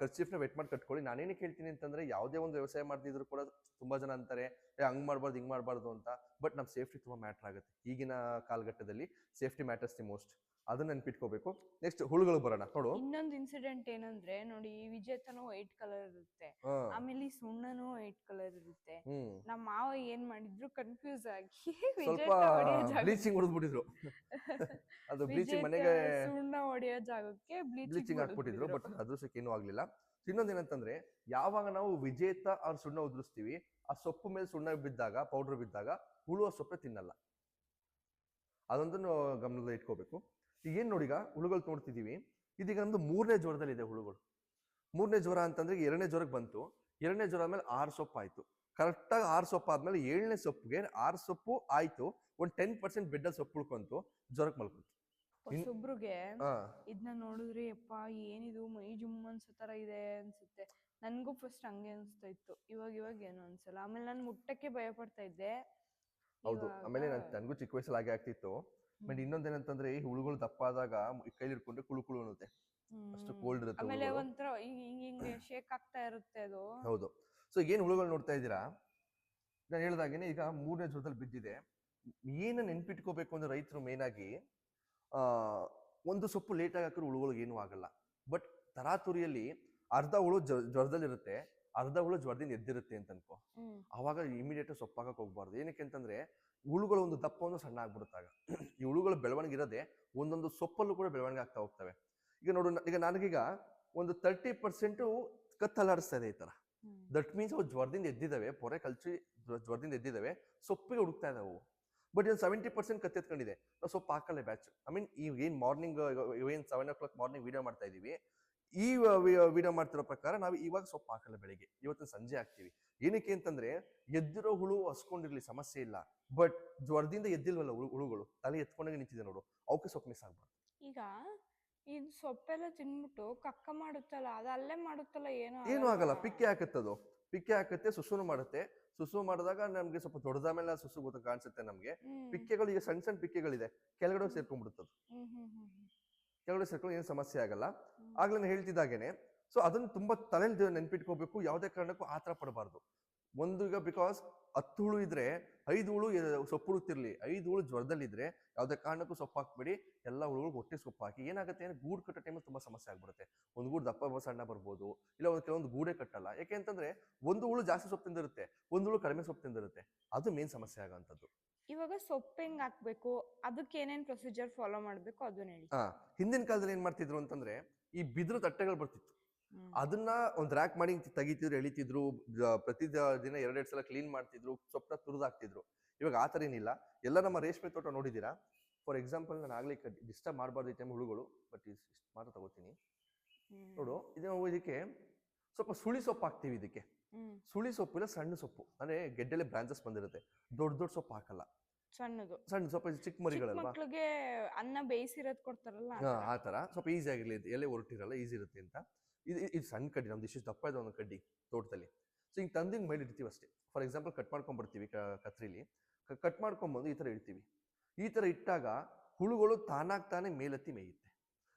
ಕರ್ಚೀಫ್ನ ವೆಟ್ ಮಾಡಿ ಕಟ್ಕೊಳ್ಳಿ. ನಾನೇನಕ್ಕೆ ಹೇಳ್ತೀನಿ ಅಂತಂದ್ರೆ, ಯಾವುದೇ ಒಂದು ವ್ಯವಸಾಯ ಮಾಡ್ತಿದ್ರು ಕೂಡ ತುಂಬಾ ಜನ ಅಂತಾರೆ ಹಂಗ್ ಮಾಡ್ಬಾರ್ದು ಹಿಂಗ್ ಮಾಡ್ಬಾರ್ದು ಅಂತ. ಬಟ್ ನಮ್ ಸೇಫ್ಟಿ ತುಂಬಾ ಮ್ಯಾಟರ್ ಆಗುತ್ತೆ. ಈಗಿನ ಕಾಲಘಟ್ಟದಲ್ಲಿ ಸೇಫ್ಟಿ ಮ್ಯಾಟರ್ಸ್ ದಿ ಮೋಸ್ಟ್. ಅದನ್ನ ನೆನ್ಪಿಟ್ಕೋಬೇಕು. ನೆಕ್ಸ್ಟ್ ಹುಳುಗಳು ಬರೋಣ ನೋಡು. ಇನ್ನೊಂದು ಇನ್ಸಿಡೆಂಟ್ ಏನಂದ್ರೆ ನೋಡಿ, ಈ ವಿಜೇತನೂ ವೈಟ್ ಕಲರ್ ಇರುತ್ತೆ, ಆಮೇಲೆ ಈ ಸುಣ್ಣನೂ ವೈಟ್ ಕಲರ್ ಇರುತ್ತೆ. ನಮ್ಮ ಮಾವ ಏನ್ ಮಾಡಿದ್ರು, ಕನ್ಫ್ಯೂಸ್ ಆಗಿ ಸ್ವಲ್ಪ ಬ್ಲೀಚಿಂಗ್ ಹೊಡೆದ್ಬಿಟ್ಟಿದ್ರು. ಅದು ಬ್ಲೀಚಿಂಗ್ ಮನೆಗೆ ಸುಣ್ಣ ಹೊಡೆಯೋ ಜಾಗಕ್ಕೆ ಬ್ಲೀಚಿಂಗ್ ಹಾಕ್ಬಿಟ್ಟಿದ್ರು. ಬಟ್ ಅದೃಷ್ಟಕ್ಕೆ ಏನೂ ಆಗ್ಲಿಲ್ಲ. ಇನ್ನೊಂದೇನಂತಂದ್ರೆ, ಯಾವಾಗ ನಾವು ವಿಜೇತ ಅವ್ರ ಸುಣ್ಣ ಉದುರಿಸ್ತೀವಿ, ಆ ಸೊಪ್ಪು ಮೇಲೆ ಸುಣ್ಣ ಬಿದ್ದಾಗ, ಪೌಡರ್ ಬಿದ್ದಾಗ ಹುಳು ಆ ಸೊಪ್ಪೆ ತಿನ್ನಲ್ಲ. ಅದೊಂದನ್ನು ಗಮನದಲ್ಲಿ ಇಟ್ಕೋಬೇಕು. ಈಗ ಏನ್ ನೋಡಿಗ ಹುಳುಗಳು ನೋಡ್ತಿದೀವಿ, ಇದೀಗ ನಮ್ದು 3ನೇ ಜ್ವರದಲ್ಲಿ ಇದೆ ಹುಳುಗಳು. 3ನೇ ಜ್ವರ ಅಂತಂದ್ರೆ 2ನೇ ಜ್ವರಕ್ಕೆ ಬಂತು. 2ನೇ ಜ್ವರ ಆದ್ಮೇಲೆ 6 ಸೊಪ್ಪು ಆಯ್ತು. ಕರೆಕ್ಟಾಗಿ 6 ಸೊಪ್ಪು ಆದ್ಮೇಲೆ 7ನೇ ಸೊಪ್ಪಿಗೆ 6 ಸೊಪ್ಪು ಆಯ್ತು. ಒಂದು 10% ಬೆಡ್ಡಲ್ಲಿ ಸೊಪ್ಪು ಉಳ್ಕೊಂತು, ಜ್ವರಕ್ಕೆ ಮಲ್ಕೊಂತು. ಹೊಸೊಬ್ರಿಗೆ ಇದನ್ನ ನೋಡಿದ್ರೆ ಯಪ್ಪ ಏನಿದು ಮೈ ಜುಮ್ ಅನ್ಸೋ ತರ ಇದೆ ಅನ್ಸುತ್ತೆ. ನನ್ಗೂ ಫಸ್ಟ್ ಹಂಗೆ ಅನ್ಸ್ತಾ ಇತ್ತು. ಇವಾಗ ಏನು ಅನ್ಸಲ್ಲ. ಆಮೇಲೆ ನಾನು ಮುಟ್ಟಕ್ಕೆ ಭಯ ಪಡ್ತಾ ಇದ್ದೆ. ಹೌದು, ಆಮೇಲೆ ನನ್ಗೂ ಚಿಕ್ಕ ವಯಸ್ಸಲ್ಲಿ ಹಾಗೆ ಆಗ್ತಿತ್ತು. ಬಟ್ ಇನ್ನೊಂದೇನಂತಂದ್ರೆ, ಈ ಹುಳುಗಳು ದಪ್ಪ ಆದಾಗ ಕೈಲಿ ಹಿಡ್ಕೊಂಡ್ರೆ ಕುಳು ಅನ್ನುತ್ತೆ, ಅಷ್ಟು ಕೋಲ್ಡ್ ಇರುತ್ತೆ. ಆಮೇಲೆ ಒಂಥರ ಹಿಂಗೆ ಶೇಕ್ ಆಗ್ತಾ ಇರುತ್ತೆ ಅದು. ಹೌದು. ಸೊ ಏನ್ ಹುಳುಗಳು ನೋಡ್ತಾ ಇದ್ದೀರಾ, ನಾನು ಹೇಳ್ದಾಗೇನೆ ಈಗ 3ನೇ ಜ್ವರದಲ್ಲಿ ಬಿದ್ದಿದೆ. ಏನ ನೆನ್ಪಿಟ್ಕೋಬೇಕು ಅಂದ್ರೆ ರೈತರು ಮೇನ್ ಆಗಿ, ಒಂದು ಸೊಪ್ಪು ಲೇಟ್ ಆಗಿ ಹಾಕಿದ್ರೆ ಹುಳುಗಳಿಗೆ ಏನೂ ಆಗಲ್ಲ. ಬಟ್ ತರಾತುರಿಯಲ್ಲಿ ಅರ್ಧ ಹುಳು ಜ್ವರದಲ್ಲಿರುತ್ತೆ, ಅರ್ಧ ಹುಳು ಜ್ವರದಿಂದ ಎದ್ದಿರುತ್ತೆ ಅಂತ ಅನ್ಕೋ. ಅವಾಗ ಇಮಿಡಿಯೇಟ್ ಸೊಪ್ಪು ಹಾಕಕ್ ಹೋಗ್ಬಾರ್ದು. ಏನಕ್ಕೆ ಅಂತಂದ್ರೆ, ಹುಳುಗಳ ಒಂದು ದಪ್ಪವನ್ನು ಸಣ್ಣ ಆಗ್ಬಿಡುತ್ತಾಗ. ಈ ಹುಳುಗಳ ಬೆಳವಣಿಗೆ ಇರೋದೇ ಒಂದೊಂದು ಸೊಪ್ಪಲ್ಲೂ ಕೂಡ ಬೆಳವಣಿಗೆ ಆಗ್ತಾ ಹೋಗ್ತವೆ. ಈಗ ನೋಡು, ಈಗ ನನಗೀಗ ಒಂದು 30% ಕತ್ತಲಾಡಿಸ್ತಾ ಇದೆ ಈ ತರ. ದಟ್ ಮೀನ್ಸ್ ಅವು ಜ್ವರದಿಂದ ಎದ್ದಿದ್ದಾವೆ, ಪೊರೆ ಕಲ್ಚಿ ಜ್ವರದಿಂದ ಎದ್ದಿದ್ದಾವೆ, ಸೊಪ್ಪಿಗೆ ಹುಡುಕ್ತಾ ಇದಾವೆ. ಬಟ್ ಇನ್ನು 70% ಕತ್ತೆತ್ಕೊಂಡಿದೆ, ನಾವು ಸೊಪ್ಪು ಹಾಕಲ್ಲ ಬ್ಯಾಚ್. ಐ ಮೀನ್ ಈಗ ಏನ್ ಮಾರ್ನಿಂಗ್ ಏನು 7 o'clock ಮಾರ್ನಿಂಗ್ ವಿಡಿಯೋ ಮಾಡ್ತಾ ಇದೀವಿ, ಈ ವಿಡಿಯೋ ಮಾಡ್ತಿರೋ ಪ್ರಕಾರ ನಾವು ಇವಾಗ ಸೊಪ್ಪು ಹಾಕಲ್ಲ, ಬೆಳಿಗ್ಗೆ ಇವತ್ತು ಸಂಜೆ ಹಾಕ್ತಿವಿ. ಏನಕ್ಕೆ ಅಂತಂದ್ರೆ ಎದ್ದಿರೋ ಹುಳು ಹಸ್ಕೊಂಡಿರ್ಲಿ ಸಮಸ್ಯೆ ಇಲ್ಲ, ಬಟ್ ಜ್ವರದಿಂದ ಎದ್ದಿಲ್ವಲ್ಲ ಹುಳುಗಳು, ತಲೆ ಎತ್ಕೊಂಡಾಗ ನಿಂತಿದೆ ನೋಡು, ಅವಕ್ಕೆ ಸೊಪ್ಪು ಮಿಸ್ ಆಗ್ಬಾರ್ದು. ಈಗ ಇದು ಸೊಪ್ಪೆಲ್ಲ ತಿನ್ಬಿಟ್ಟು ಕಕ್ಕ ಮಾಡುತ್ತಲ್ಲ, ಅದು ಅಲ್ಲೇ ಮಾಡುತ್ತಲ್ಲ, ಏನು ಆಗಲ್ಲ, ಪಿಕ್ಕೆ ಹಾಕತ್ತದು, ಪಿಕ್ಕೆ ಹಾಕತ್ತೆ, ಸುಸುನು ಮಾಡುತ್ತೆ. ಸುಸು ಮಾಡಿದಾಗ ನಮ್ಗೆ ಸ್ವಲ್ಪ ದೊಡ್ಡದಾದ್ಮೇಲೆ ಸುಸು ಗೊತ್ತ ಕಾಣಿಸುತ್ತೆ ನಮ್ಗೆ. ಪಿಕ್ಕೆಗಳು ಈಗ ಸಣ್ಣ ಸಣ್ಣ ಪಿಕ್ಕೆಗಳಿದೆ, ಕೆಳಗಡೆ ಸೇರ್ಕೊಂಡ್ಬಿಡುತ್ತದು. ಕೆಳಗಡೆ ಸೇರ್ಕೊಂಡು ಏನು ಸಮಸ್ಯೆ ಆಗಲ್ಲ. ಆಗ್ಲೇ ನಾನು ಹೇಳ್ತಿದ್ದಾಗೇನೆ, ಸೊ ಅದನ್ನ ತುಂಬಾ ತಲೆಯಲ್ಲಿ ನೆನ್ಪಿಟ್ಕೋಬೇಕು, ಯಾವುದೇ ಕಾರಣಕ್ಕೂ ಆತರ ಪಡಬಾರ್ದು. ಒಂದು ಈಗ ಬಿಕಾಸ್ 10 ಹುಳು ಇದ್ರೆ 5 ಹುಳು ಸೊಪ್ಪು ಹುಡುಕ್ತಿರ್ಲಿ, 5 ಹುಳು ಜ್ವರದಲ್ಲಿದ್ರೆ ಯಾವುದೇ ಕಾರಣಕ್ಕೂ ಸೊಪ್ಪು ಹಾಕ್ಬೇಡಿ. ಎಲ್ಲ ಹುಳುಗಳು ಒಟ್ಟೆ ಸೊಪ್ಪು ಹಾಕಿ. ಏನಾಗುತ್ತೆ ಅಂದ್ರೆ ಗೂಡು ಕಟ್ಟೋ ಟೈಮಲ್ಲಿ ತುಂಬಾ ಸಮಸ್ಯೆ ಆಗ್ಬಿಡುತ್ತೆ. ಒಂದು ಗೂಡು ದಪ್ಪ ಸಣ್ಣ ಬರ್ಬೋದು, ಇಲ್ಲ ಕೆಲವೊಂದು ಗೂಡೆ ಕಟ್ಟಲ್ಲ. ಯಾಕೆ ಅಂತಂದ್ರೆ ಒಂದು ಹುಳು ಜಾಸ್ತಿ ಸೊಪ್ಪು ತಿಂದಿರುತ್ತೆ, ಒಂದು ಹುಳು ಕಡಿಮೆ ಸೊಪ್ಪು ತಿಂದಿರುತ್ತೆ, ಅದು ಮೇನ್ ಸಮಸ್ಯೆ ಆಗೋಂಥದ್ದು. ಇವಾಗ ಸೊಪ್ಪು ಹೆಂಗ್ ಹಾಕ್ಬೇಕು, ಅದಕ್ಕೆ ಏನೇನ್ ಪ್ರೊಸೀಜರ್ ಫಾಲೋ ಮಾಡ್ಬೇಕು ಅದನ್ನ ಹೇಳಿ. ಹಿಂದಿನ ಕಾಲದಲ್ಲಿ ಏನ್ ಮಾಡ್ತಿದ್ರು ಅಂತಂದ್ರೆ, ಈ ಬಿದಿರು ತಟ್ಟೆಗಳು ಬರ್ತಿತ್ತು, ಅದನ್ನ ಒಂದು ರ್ಯಾಕ್ ಮಾಡಿ ತೆಗಿತಿದ್ರು, ಎಳಿತಿದ್ರು, ಪ್ರತಿ ದಿನ 2 ಸಲ ಕ್ಲೀನ್ ಮಾಡ್ತಿದ್ರು, ಸೊಪ್ಪನ್ನ ತುರಿದಾಕ್ತಿದ್ರು. ಇವಾಗ ಆ ಥರ ಏನಿಲ್ಲ. ಎಲ್ಲ ನಮ್ಮ ರೇಷ್ಮೆ ತೋಟ ನೋಡಿದ್ದೀರಾ. ಫಾರ್ ಎಕ್ಸಾಂಪಲ್, ನಾನು ಆಗ್ಲಿ ಡಿಸ್ಟರ್ಬ್ ಮಾಡಬಾರ್ದು ಈ ಟೈಮ್ ಹುಳುಗಳು, ಬಟ್ ಇಷ್ಟು ಮಾತ್ರ ತಗೋತೀನಿ ನೋಡು. ಇದಕ್ಕೆ ಸ್ವಲ್ಪ ಸುಳಿ ಸೊಪ್ಪು ಹಾಕ್ತಿವಿ. ಇದಕ್ಕೆ ಸುಳಿ ಸೊಪ್ಪು ಇಲ್ಲ ಸಣ್ಣ ಸೊಪ್ಪು, ಅಂದ್ರೆ ಗೆಡ್ಡೆಲೆ ಬ್ರಾಂಚಸ್ ಬಂದಿರುತ್ತೆ. ದೊಡ್ಡ ದೊಡ್ಡ ಸೊಪ್ಪು ಹಾಕಲ್ಲ, ಸಣ್ಣದು ಸಣ್ಣ ಸ್ವಲ್ಪ ಚಿಕ್ಕ ಮರಿಗಳಲ್ವಾ, ಮಕ್ಕಳಿಗೆ ಅನ್ನ ಬೇಯಿಸಿರೋದು ಕೊಡ್ತಾರಲ್ಲ, ಆ ತರ ಸ್ವಲ್ಪ ಈಸಿ ಆಗಿರ್ಲಿ, ಎಲೆ ಹೊರಟಿರಲ್ಲ, ಈಸಿ ಇರುತ್ತೆ ಅಂತ. ಇದು ಸಣ್ಣ ಕಡ್ಡಿ, ನಮ್ದು ಇಷ್ಟು ದಪ್ಪ ಇದೆ ಒಂದು ಕಡ್ಡಿ ತೋಟದಲ್ಲಿ. ಸೊ ಹಿಂಗೆ ತಂದಿಂಗ್ ಮೇಲೆ ಇಡ್ತೀವಿ ಅಷ್ಟೇ. ಫಾರ್ ಎಕ್ಸಾಂಪಲ್ ಕಟ್ ಮಾಡ್ಕೊಂಡ್ಬರ್ತೀವಿ ಕತ್ರಿಲಿ, ಕಟ್ ಮಾಡ್ಕೊಂಡ್ಬಂದು ಈ ತರ ಇಡ್ತೀವಿ. ಈ ತರ ಇಟ್ಟಾಗ ಹುಳುಗಳು ತಾನಾಗ್ತಾನೆ ಮೇಲೆತ್ತಿ ಮೇಯುತ್ತೆ.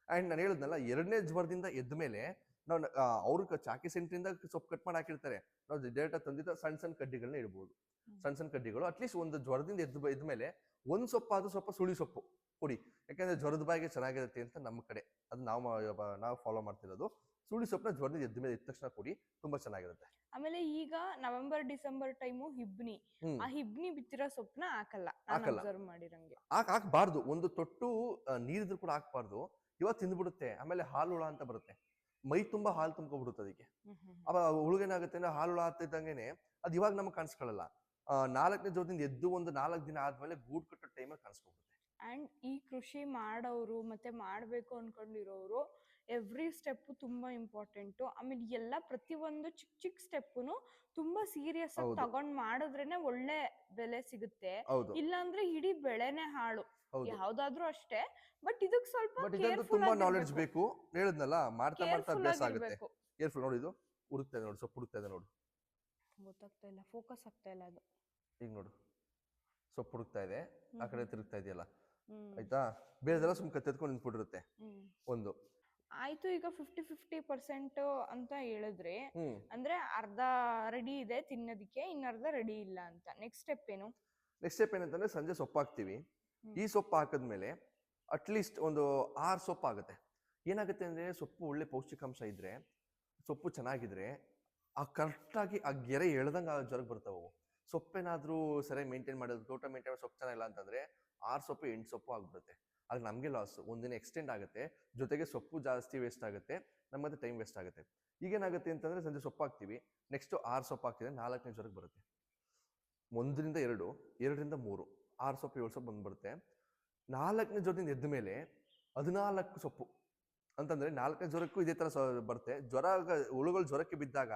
ಅಂಡ್ ನಾನು ಹೇಳಿದ್ನಲ್ಲ, 2ನೇ ಜ್ವರದಿಂದ ಎದ್ದ ಮೇಲೆ ನಾವು ಅವ್ರಿಗೆ ಚಾಕಿ ಸೆಂಟ್ರಿಂದ ಸೊಪ್ಪು ಕಟ್ ಮಾಡಿ ಹಾಕಿರ್ತಾರೆ, ನಾವು ಡೈರೆಕ್ಟ್ ತಂದಿದ್ದ ಸಣ್ಣ ಸಣ್ಣ ಕಡ್ಡಿಗಳನ್ನ ಇಡ್ಬೋದು. ಸಣ್ಣ ಸಣ್ಣ ಕಡ್ಡಿಗಳು ಅಟ್ಲೀಸ್ಟ್ ಒಂದು ಜ್ವರದಿಂದ ಎದ್ದ ಮೇಲೆ ಒಂದು ಸೊಪ್ಪಾದ್ರೂ ಸ್ವಲ್ಪ ಸುಳಿ ಸೊಪ್ಪು ಕೊಡಿ. ಯಾಕಂದ್ರೆ ಜ್ವರದ ಬಾಯಿಗೆ ಚೆನ್ನಾಗಿರುತ್ತೆ ಅಂತ ನಮ್ಮ ಕಡೆ ಅದು ನಾವು ಫಾಲೋ ಮಾಡ್ತಿರೋದು. ಸುಳಿ ಸೊಪ್ಪನ್ನ ಜ್ವರದಿಂದ ಎದ್ದ ಮೇಲೆ ಎದ್ದ ತಕ್ಷಣ ಕೊಡಿ, ತುಂಬಾ ಚೆನ್ನಾಗಿರುತ್ತೆ. ಆಮೇಲೆ ಈಗ ನವೆಂಬರ್ ಡಿಸೆಂಬರ್ ಟೈಮು ಹಿಬ್ನಿ, ಆ ಹಿಬ್ನಿ ಬಿತ್ತಿರೋ ಸೊಪ್ಪನ್ನ ಹಾಕಲ್ಲ, ಅಬ್ಸರ್ವ್ ಮಾಡಿರಂಗೆ. ಹಾಕ್ಬಾರ್ದು, ಒಂದು ತೊಟ್ಟು ನೀರಿದ್ರು ಕೂಡ ಹಾಕ್ಬಾರ್ದು. ಇವತ್ತು ತಿಂದ್ಬಿಡುತ್ತೆ. ಆಮೇಲೆ ಹಾಲು ಹುಳ ಅಂತ ಬರುತ್ತೆ, ಮೈ ತುಂಬಾ ಹಾಲು ತುಂಬ್ಕೊಬಿಡುತ್ತೆ ಅದಕ್ಕೆ. ಅವ ಹುಳುಗೇನಾಗುತ್ತೆ ಅಂದ್ರೆ ಹಾಲು ಹುಳ ಆಗ್ತಿದ್ದಂಗೆನೆ ಅದು ಇವಾಗ ನಮಗೆ ಕಾಣಿಸ್ಕೊಳ್ಳಲ್ಲ. 4ನೇ ಜ್ವರದಿಂದ ಎದ್ದು ಒಂದು 4 ದಿನ ಆದ್ಮೇಲೆ ಗೂಡು ಕಟ್ಟೋ ಟೈಮಲ್ಲಿ ಕಾಣಿಸ್ಕೊಬಿಡುತ್ತೆ. ಅಂಡ್ ಈ ಕೃಷಿ ಮಾಡೋರು ಮತ್ತೆ ಮಾಡ್ಬೇಕು ಅನ್ಕೊಂಡಿರೋರು ಎವ್ರಿ ಸ್ಟೆಪ್ ತುಂಬಾ ಇಂಪಾರ್ಟೆಂಟ್. ಆಮೇಲೆ ಎಲ್ಲ ಪ್ರತಿಯೊಂದು ಚಿಕ್ಕ ಚಿಕ್ಕ ಸ್ಟೆಪ್ಪುನು ತುಂಬಾ ಸೀರಿಯಸ್ ಆಗಿ ತಗೊಂಡ್ ಮಾಡಿದ್ರೇನೆ ಒಳ್ಳೆ ಬೆಲೆ ಸಿಗುತ್ತೆ. ಇಲ್ಲಾಂದ್ರೆ ಇಡೀ ಬೆಳೆನೆ ಹಾಳು. ಯಾವ್ದಾದ್ರು ಅಷ್ಟೇ, ಬಟ್ ಇದಕ್ಕೆ ಸ್ವಲ್ಪ ತುಂಬಾ ನಾಲೆಡ್ಜ್ ಬೇಕು. ಹೇಳಿದ್ನಲ್ಲ, ಮಾಡ್ತಾ ಮಾಡ್ತಾ ಅಭ್ಯಾಸ ಆಗುತ್ತೆ. ಕೇರ್ಫುಲ್. ನೋಡಿ, ಇದು ಹುಡುಕ್ತಾ ಇದೆ ನೋಡಿ, ಸೊಪ್ಪು ಹುಡುಕ್ತಾ ಇದೆ ನೋಡು, ಗೊತ್ತಾಗ್ತಾ ಇಲ್ಲ, ಫೋಕಸ್ ಆಗ್ತಾ ಇಲ್ಲ ಅದು. ಈಗ ನೋಡು, ಸೊಪ್ಪು ಹುಡುಕ್ತಾ ಇದೆ, ಆ ಕಡೆ ತಿರುಗ್ತಾ ಇದೆಯಲ್ಲ, ಆಯ್ತಾ. ಬೇರೆದೆಲ್ಲ ಸುಮ್ಕೆ ತೆತ್ಕೊಂಡು ನಿಂತ್ಬಿಟ್ಟಿರುತ್ತೆ. ಒಂದು ಆಯ್ತು. ಈಗ 50-50% ಅಂತ ಹೇಳಿದ್ರೆ, ಅಂದ್ರೆ ಅರ್ಧ ರೆಡಿ ಇದೆ ತಿನ್ನೋದಿಕ್ಕೆ, ಇನ್ನರ್ಧ ರೆಡಿ ಇಲ್ಲ ಅಂತ. ನೆಕ್ಸ್ಟ್ ಸ್ಟೆಪ್ ಏನು? ನೆಕ್ಸ್ಟ್ ಸ್ಟೆಪ್ ಏನಂತಂದ್ರೆ, ಸಂಜೆ ಸೊಪ್ಪು ಹಾಕ್ತಿವಿ. ಈ ಸೊಪ್ಪು ಹಾಕಿದ್ಮೇಲೆ ಅಟ್ಲೀಸ್ಟ್ ಒಂದು 6 ಸೊಪ್ಪು ಆಗುತ್ತೆ. ಏನಾಗುತ್ತೆ ಅಂದ್ರೆ, ಸೊಪ್ಪು ಒಳ್ಳೆ ಪೌಷ್ಟಿಕಾಂಶ ಇದ್ರೆ, ಸೊಪ್ಪು ಚೆನ್ನಾಗಿದ್ರೆ, ಆ ಕರೆಕ್ಟಾಗಿ ಆ ಗೆರೆ ಎಳ್ದಂಗೆ ಆ ಜ್ವರಕ್ಕೆ ಬರ್ತಾವೆ. ಸೊಪ್ಪೇನಾದ್ರೂ ಸರಿಯಾಗಿ ಮೇಂಟೈನ್ ಮಾಡೋದು, ತೋಟ ಮೇಂಟೈನ್ ಮಾಡೋದು ಸೊಪ್ಪು ಚೆನ್ನಾಗಿಲ್ಲ ಅಂತಂದ್ರೆ 6 ಸೊಪ್ಪು 8 ಸೊಪ್ಪು ಆಗ್ಬಿಡುತ್ತೆ. ಆಗ ನಮಗೆ ಲಾಸ್, ಒಂದಿನ ಎಕ್ಸ್ಟೆಂಡ್ ಆಗುತ್ತೆ, ಜೊತೆಗೆ ಸೊಪ್ಪು ಜಾಸ್ತಿ ವೇಸ್ಟ್ ಆಗುತ್ತೆ, ನಮ್ಮತ್ತೆ ಟೈಮ್ ವೇಸ್ಟ್ ಆಗುತ್ತೆ. ಈಗೇನಾಗುತ್ತೆ ಅಂತಂದ್ರೆ, ಸಂಜೆ ಸೊಪ್ಪು ಹಾಕ್ತಿವಿ, ನೆಕ್ಸ್ಟ್ 6 ಸೊಪ್ಪು ಹಾಕ್ತಿದ್ರೆ 4ನೇ ಜ್ವರಕ್ಕೆ ಬರುತ್ತೆ. 1ರಿಂದ 2, 2ರಿಂದ 3, 6 ಸೊಪ್ಪು 7 ಸೊಪ್ಪು ಬಂದ್ಬಿಡುತ್ತೆ. 4ನೇ ಜ್ವರದಿಂದ ಎದ್ದ ಮೇಲೆ 14 ಸೊಪ್ಪು ಅಂತಂದ್ರೆ 4ನೇ ಜ್ವರಕ್ಕೂ ಇದೇ ತರ ಬರುತ್ತೆ. ಹುಳುಗಳು ಜ್ವರಕ್ಕೆ ಬಿದ್ದಾಗ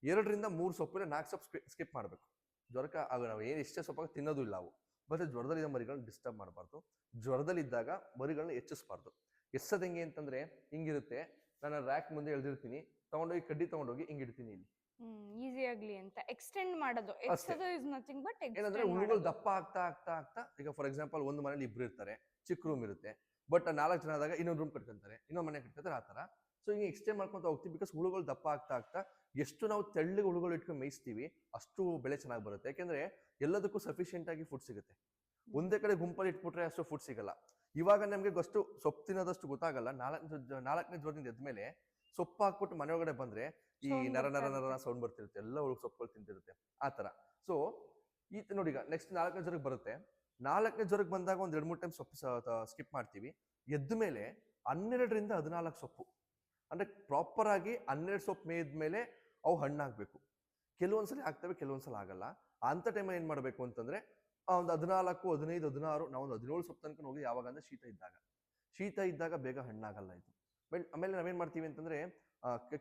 2ರಿಂದ 3 ಸೊಪ್ಪು 4 ಸೊಪ್ಪು ಸ್ಕಿಪ್ ಮಾಡ್ಬೇಕು. ಜ್ವರಕ್ಕೆ ಆಗ ನಾವು ಏನು ಎಷ್ಟೇ ಸೊಪ್ಪಾಗ ತಿನ್ನೋದು ಇಲ್ಲ ಅವು. ಮತ್ತೆ ಜ್ವರದಲ್ಲಿದ್ದ ಮರಿಗಳನ್ನ ಡಿಸ್ಟರ್ಬ್ ಮಾಡಬಾರ್ದು. ಜ್ವರದಲ್ಲಿದ್ದಾಗ ಮರಿಗಳನ್ನ ಹೆಚ್ಚಿಸ್ಬಾರ್ದು. ಎಷ್ಟದ ಹೆಂಗೆ ಅಂತಂದ್ರೆ, ಹಿಂಗಿರುತ್ತೆ, ನಾನು ರ್ಯಾಕ್ ಮುಂದೆ ಎಳ್ದಿರ್ತೀನಿ, ತಗೊಂಡೋಗಿ ಕಡ್ಡಿ ತಗೊಂಡೋಗಿ ಹಿಂಗಿಡ್ತೀನಿ ಇಲ್ಲಿ, ಈಸಿ ಆಗ್ಲಿ ಅಂತ ಎಕ್ಸ್ಟೆಂಡ್ ಮಾಡೋದು. ಇಸ್ ನಥಿಂಗ್ ಬಟ್ ಏನಂದ್ರೆ ಹುಳುಗಳು ದಪ್ಪ ಆಗ್ತಾ ಆಗ್ತಾ ಆಗ್ತಾ, ಈಗ ಫಾರ್ ಎಕ್ಸಾಂಪಲ್ ಒಂದು ಮನೇಲಿ 2 ಇರ್ತಾರೆ, ಚಿಕ್ಕ ರೂಮ್ ಇರುತ್ತೆ, ಬಟ್ 4 ಜನ ಆದಾಗ ಇನ್ನೊಂದು ರೂಮ್ ಕಟ್ಕೊಂತಾರೆ, ಇನ್ನೊಂದು ಮನೆ ಕಟ್ಕೊಂತಾರೆ, ಆ ತರ. ಸೊ ಹಿಂಗೆ ಎಕ್ಸ್ಟೆಂಡ್ ಮಾಡ್ಕೊಂತ ಹೋಗ್ತೀವಿ. ಬಿಕಾಸ್ ಹುಳುಗಳು ದಪ್ಪ ಆಗ್ತಾ ಆಗ್ತಾ ಎಷ್ಟು ನಾವು ತೆಳ್ಳಗೆ ಹುಳುಗಳು ಇಟ್ಕೊಂಡು ಮೇಯಿಸ್ತೀವಿ, ಅಷ್ಟು ಬೆಳೆ ಚೆನ್ನಾಗಿ ಬರುತ್ತೆ. ಯಾಕೆಂದ್ರೆ ಎಲ್ಲದಕ್ಕೂ ಸಫಿಶಿಯೆಂಟ್ ಆಗಿ ಫುಡ್ ಸಿಗುತ್ತೆ. ಒಂದೇ ಕಡೆ ಗುಂಪಲ್ಲಿ ಇಟ್ಬಿಟ್ರೆ ಅಷ್ಟು ಫುಡ್ ಸಿಗಲ್ಲ. ಇವಾಗ ನಮ್ಗೆ ಅಷ್ಟು ಸೊಪ್ಪು ತಿನ್ನೋದಷ್ಟು ಗೊತ್ತಾಗಲ್ಲ. 4ನೇ ಜ್ವರದಿಂದ ಎದ್ಮೇಲೆ ಸೊಪ್ಪು ಹಾಕ್ಬಿಟ್ಟು ಮನೆ ಒಳಗಡೆ ಬಂದ್ರೆ ಈ ನರ ನರ ನರ ಸೌಂಡ್ ಬರ್ತಿರುತ್ತೆ, ಎಲ್ಲ ಹುಳು ಸೊಪ್ಪುಗಳು ತಿಂತಿರುತ್ತೆ, ಆ ತರ. ಸೊ ನೋಡಿ ಈಗ ನೆಕ್ಸ್ಟ್ 4ನೇ ಜ್ವರಕ್ಕೆ ಬರುತ್ತೆ. 4ನೇ ಜ್ವರಕ್ಕೆ ಬಂದಾಗ ಒಂದ್ 2-3 ಟೈಮ್ ಸೊಪ್ಪು ಸ್ಕಿಪ್ ಮಾಡ್ತೀವಿ. ಎದ್ದ ಮೇಲೆ 12ರಿಂದ 14 ಸೊಪ್ಪು, ಅಂದ್ರೆ ಪ್ರಾಪರ್ ಆಗಿ 12 ಸೊಪ್ಪು ಮೇಯ್ದ್ಮೇಲೆ ಅವು ಹಣ್ಣಾಗ್ಬೇಕು. ಕೆಲವೊಂದ್ಸಲ ಆಗ್ತವೆ, ಕೆಲವೊಂದ್ಸಲ ಆಗಲ್ಲ. ಅಂತ ಟೈಮಲ್ಲಿ ಏನ್ ಮಾಡ್ಬೇಕು ಅಂತಂದ್ರೆ ಒಂದು 14, 15, 16, ನಾವೊಂದು 17 ಸೊಪ್ಪು ತನಕ ಹೋಗಿ, ಯಾವಾಗ ಅಂದ್ರೆ ಶೀತ ಇದ್ದಾಗ ಬೇಗ ಹಣ್ಣಾಗಲ್ಲ ಇದು. ಆಮೇಲೆ ನಾವೇನ್ ಮಾಡ್ತೀವಿ ಅಂತಂದ್ರೆ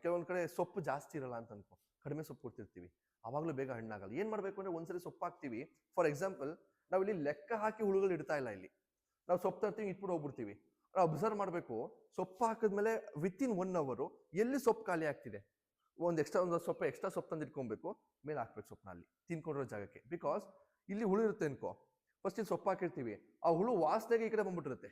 ಕೆಲವೊಂದ್ ಕಡೆ ಸೊಪ್ಪು ಜಾಸ್ತಿ ಇರಲ್ಲ ಅಂತ ಅನ್ಕೋ, ಕಡಿಮೆ ಸೊಪ್ಪು ಕೊಡ್ತಿರ್ತೀವಿ, ಅವಾಗ್ಲೂ ಬೇಗ ಹಣ್ಣಾಗಲ್ಲ. ಏನ್ ಮಾಡ್ಬೇಕು ಅಂದ್ರೆ ಒಂದ್ಸರಿ ಸೊಪ್ಪು ಹಾಕ್ತಿವಿ, ಫಾರ್ ಎಕ್ಸಾಂಪಲ್ ನಾವು ಇಲ್ಲಿ ಲೆಕ್ಕ ಹಾಕಿ ಹುಳುಗಳು ಇಡ್ತಾ ಇಲ್ಲ. ಇಲ್ಲಿ ನಾವು ಸೊಪ್ಪು ತರ್ತೀವಿ, ಇಟ್ಬಿಟ್ಟು ಹೋಗ್ಬಿಡ್ತೀವಿ. ನಾವು ಅಬ್ಸರ್ವ್ ಮಾಡ್ಬೇಕು, ಸೊಪ್ಪು ಹಾಕಿದ್ಮೇಲೆ ವಿತಿನ್ 1 hour ಎಲ್ಲಿ ಸೊಪ್ಪು ಖಾಲಿ ಆಗ್ತಿದೆ, ಒಂದು ಎಕ್ಸ್ಟ್ರಾ ಸೊಪ್ಪು ತಂದು ಇಟ್ಕೊಬೇಕು, ಮೇಲೆ ಹಾಕ್ಬೇಕು ಸೊಪ್ಪನ್ನ ಅಲ್ಲಿ ತಿನ್ಕೊಂಡಿರೋ ಜಾಗಕ್ಕೆ. ಬಿಕಾಸ್ ಇಲ್ಲಿ ಹುಳು ಇರುತ್ತೆ ಅನ್ಕೋ, ಫಸ್ಟ್ ಇಲ್ಲಿ ಸೊಪ್ಪು ಹಾಕಿರ್ತೀವಿ, ಆ ಹುಳು ವಾಸನೆಗೆ ಈ ಕಡೆ ಬಂದ್ಬಿಟ್ಟಿರುತ್ತೆ.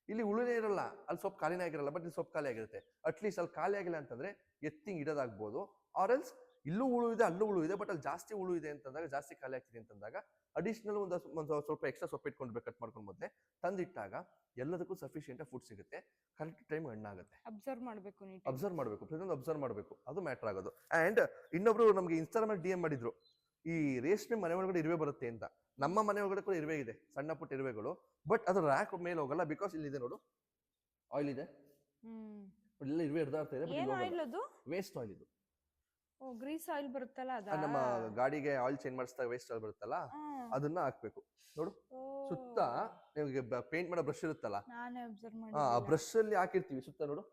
ಇಲ್ಲಿ ಹುಳುನೇ ಇರಲ್ಲ, ಅಲ್ಲಿ ಸೊಪ್ಪು ಖಾಲಿನೇ ಆಗಿರಲ್ಲ, ಬಟ್ ಇಲ್ಲಿ ಸೊಪ್ಪು ಖಾಲಿ ಆಗಿರುತ್ತೆ. ಅಟ್ಲೀಸ್ಟ್ ಅಲ್ಲಿ ಖಾಲಿ ಆಗಿಲ್ಲ ಅಂತಂದ್ರೆ ಎತ್ತಿಂಗ್ ಇಡೋದಾಗ್ಬೋದು. ಆರ್ ಎಲ್ಸ್ ಇಲ್ಲೂ ಹುಳು ಇದೆ, ಅಲ್ಲೂ ಹುಳು ಇದೆ, ಬಟ್ ಅಲ್ಲಿ ಜಾಸ್ತಿ ಹುಳು ಇದೆ ಅಂತಂದಾಗ, ಜಾಸ್ತಿ ಖಾಲಿ ಆಗ್ತಿದೆ ಅಂತಂದಾಗ ಅಡಿಷನಲ್ ಒಂದು ಸ್ವಲ್ಪ ಎಕ್ಸ್ಟ್ರಾ ಸೊಪ್ಪು ಇಟ್ಕೊಂಡ್ಬೇಕು, ಕಟ್ ಮಾಡ್ಕೊಂಡು ಮೊದಲೇ ತಂದಿಟ್ಟಾಗ ಎಲ್ಲದಕ್ಕೂ ಸಫಿಷಿಯಂಟ್ ಫುಡ್ ಸಿಗುತ್ತೆ, ಕರೆಕ್ಟ್ ಟೈಮ್ ಹಣ್ಣಾಗುತ್ತೆ. ಅಬ್ಸರ್ವ್ ಮಾಡಬೇಕು, ಪ್ರತಿಯೊಂದು ಅಬ್ಸರ್ವ್ ಮಾಡಬೇಕು, ಅದು ಮ್ಯಾಟರ್ ಆಗೋದು. ಅಂಡ್ ಇನ್ನೊಬ್ರು ನಮ್ಗೆ ಇನ್ಸ್ಟಾಗ್ರಾಮ್ DM ಮಾಡಿದ್ರು, ಈ ರೇಷ್ಮೆ ಮನೆ ಒಳಗಡೆ ಇರುವೆ ಬರುತ್ತೆ ಅಂತ. ನಮ್ಮ ಮನೆ ಒಳಗಡೆ ಕೂಡ ಇರುವೆ ಇದೆ, ಸಣ್ಣ ಪುಟ್ಟ ಇರುವೆಗಳು, ಬಟ್ ಅದು ರ್ಯಾಕ್ ಮೇಲೆ ಹೋಗಲ್ಲ. ಬಿಕಾಸ್ ಇಲ್ಲಿದೆ ನೋಡು, ಆಯಿಲ್ ಇದೆ, ಎಲ್ಲ ಇರುವೆ ಹಿಡ್ದಾಡ್ತಾ ಇದೆ. ವೇಸ್ಟ್ ಆಯಿಲ್ ಇದು, ಗ್ರೀಸ್ ಆಯಿಲ್ ಬರುತ್ತಲ್ಲ, ನಮ್ಮ ಗಾಡಿಗೆ ಆಯಿಲ್ ಚೇಂಜ್ ಮಾಡಿಸಿದಾಗ ವೇಸ್ಟ್ ಆಯಿಲ್ ಬರುತ್ತಲ್ಲ, ಅದನ್ನ ಹಾಕ್ಬೇಕು. ನೋಡು, ಸುತ್ತ ನಿಮಗೆ ಪೇಂಟ್ ಮಾಡೋ ಬ್ರಷ್ ಇರುತ್ತಲ್ಲ, ಆ ಬ್ರಷ್ ಅಲ್ಲಿ ಹಾಕಿರ್ತೀವಿ ಸುತ್ತ, ನೋಡು.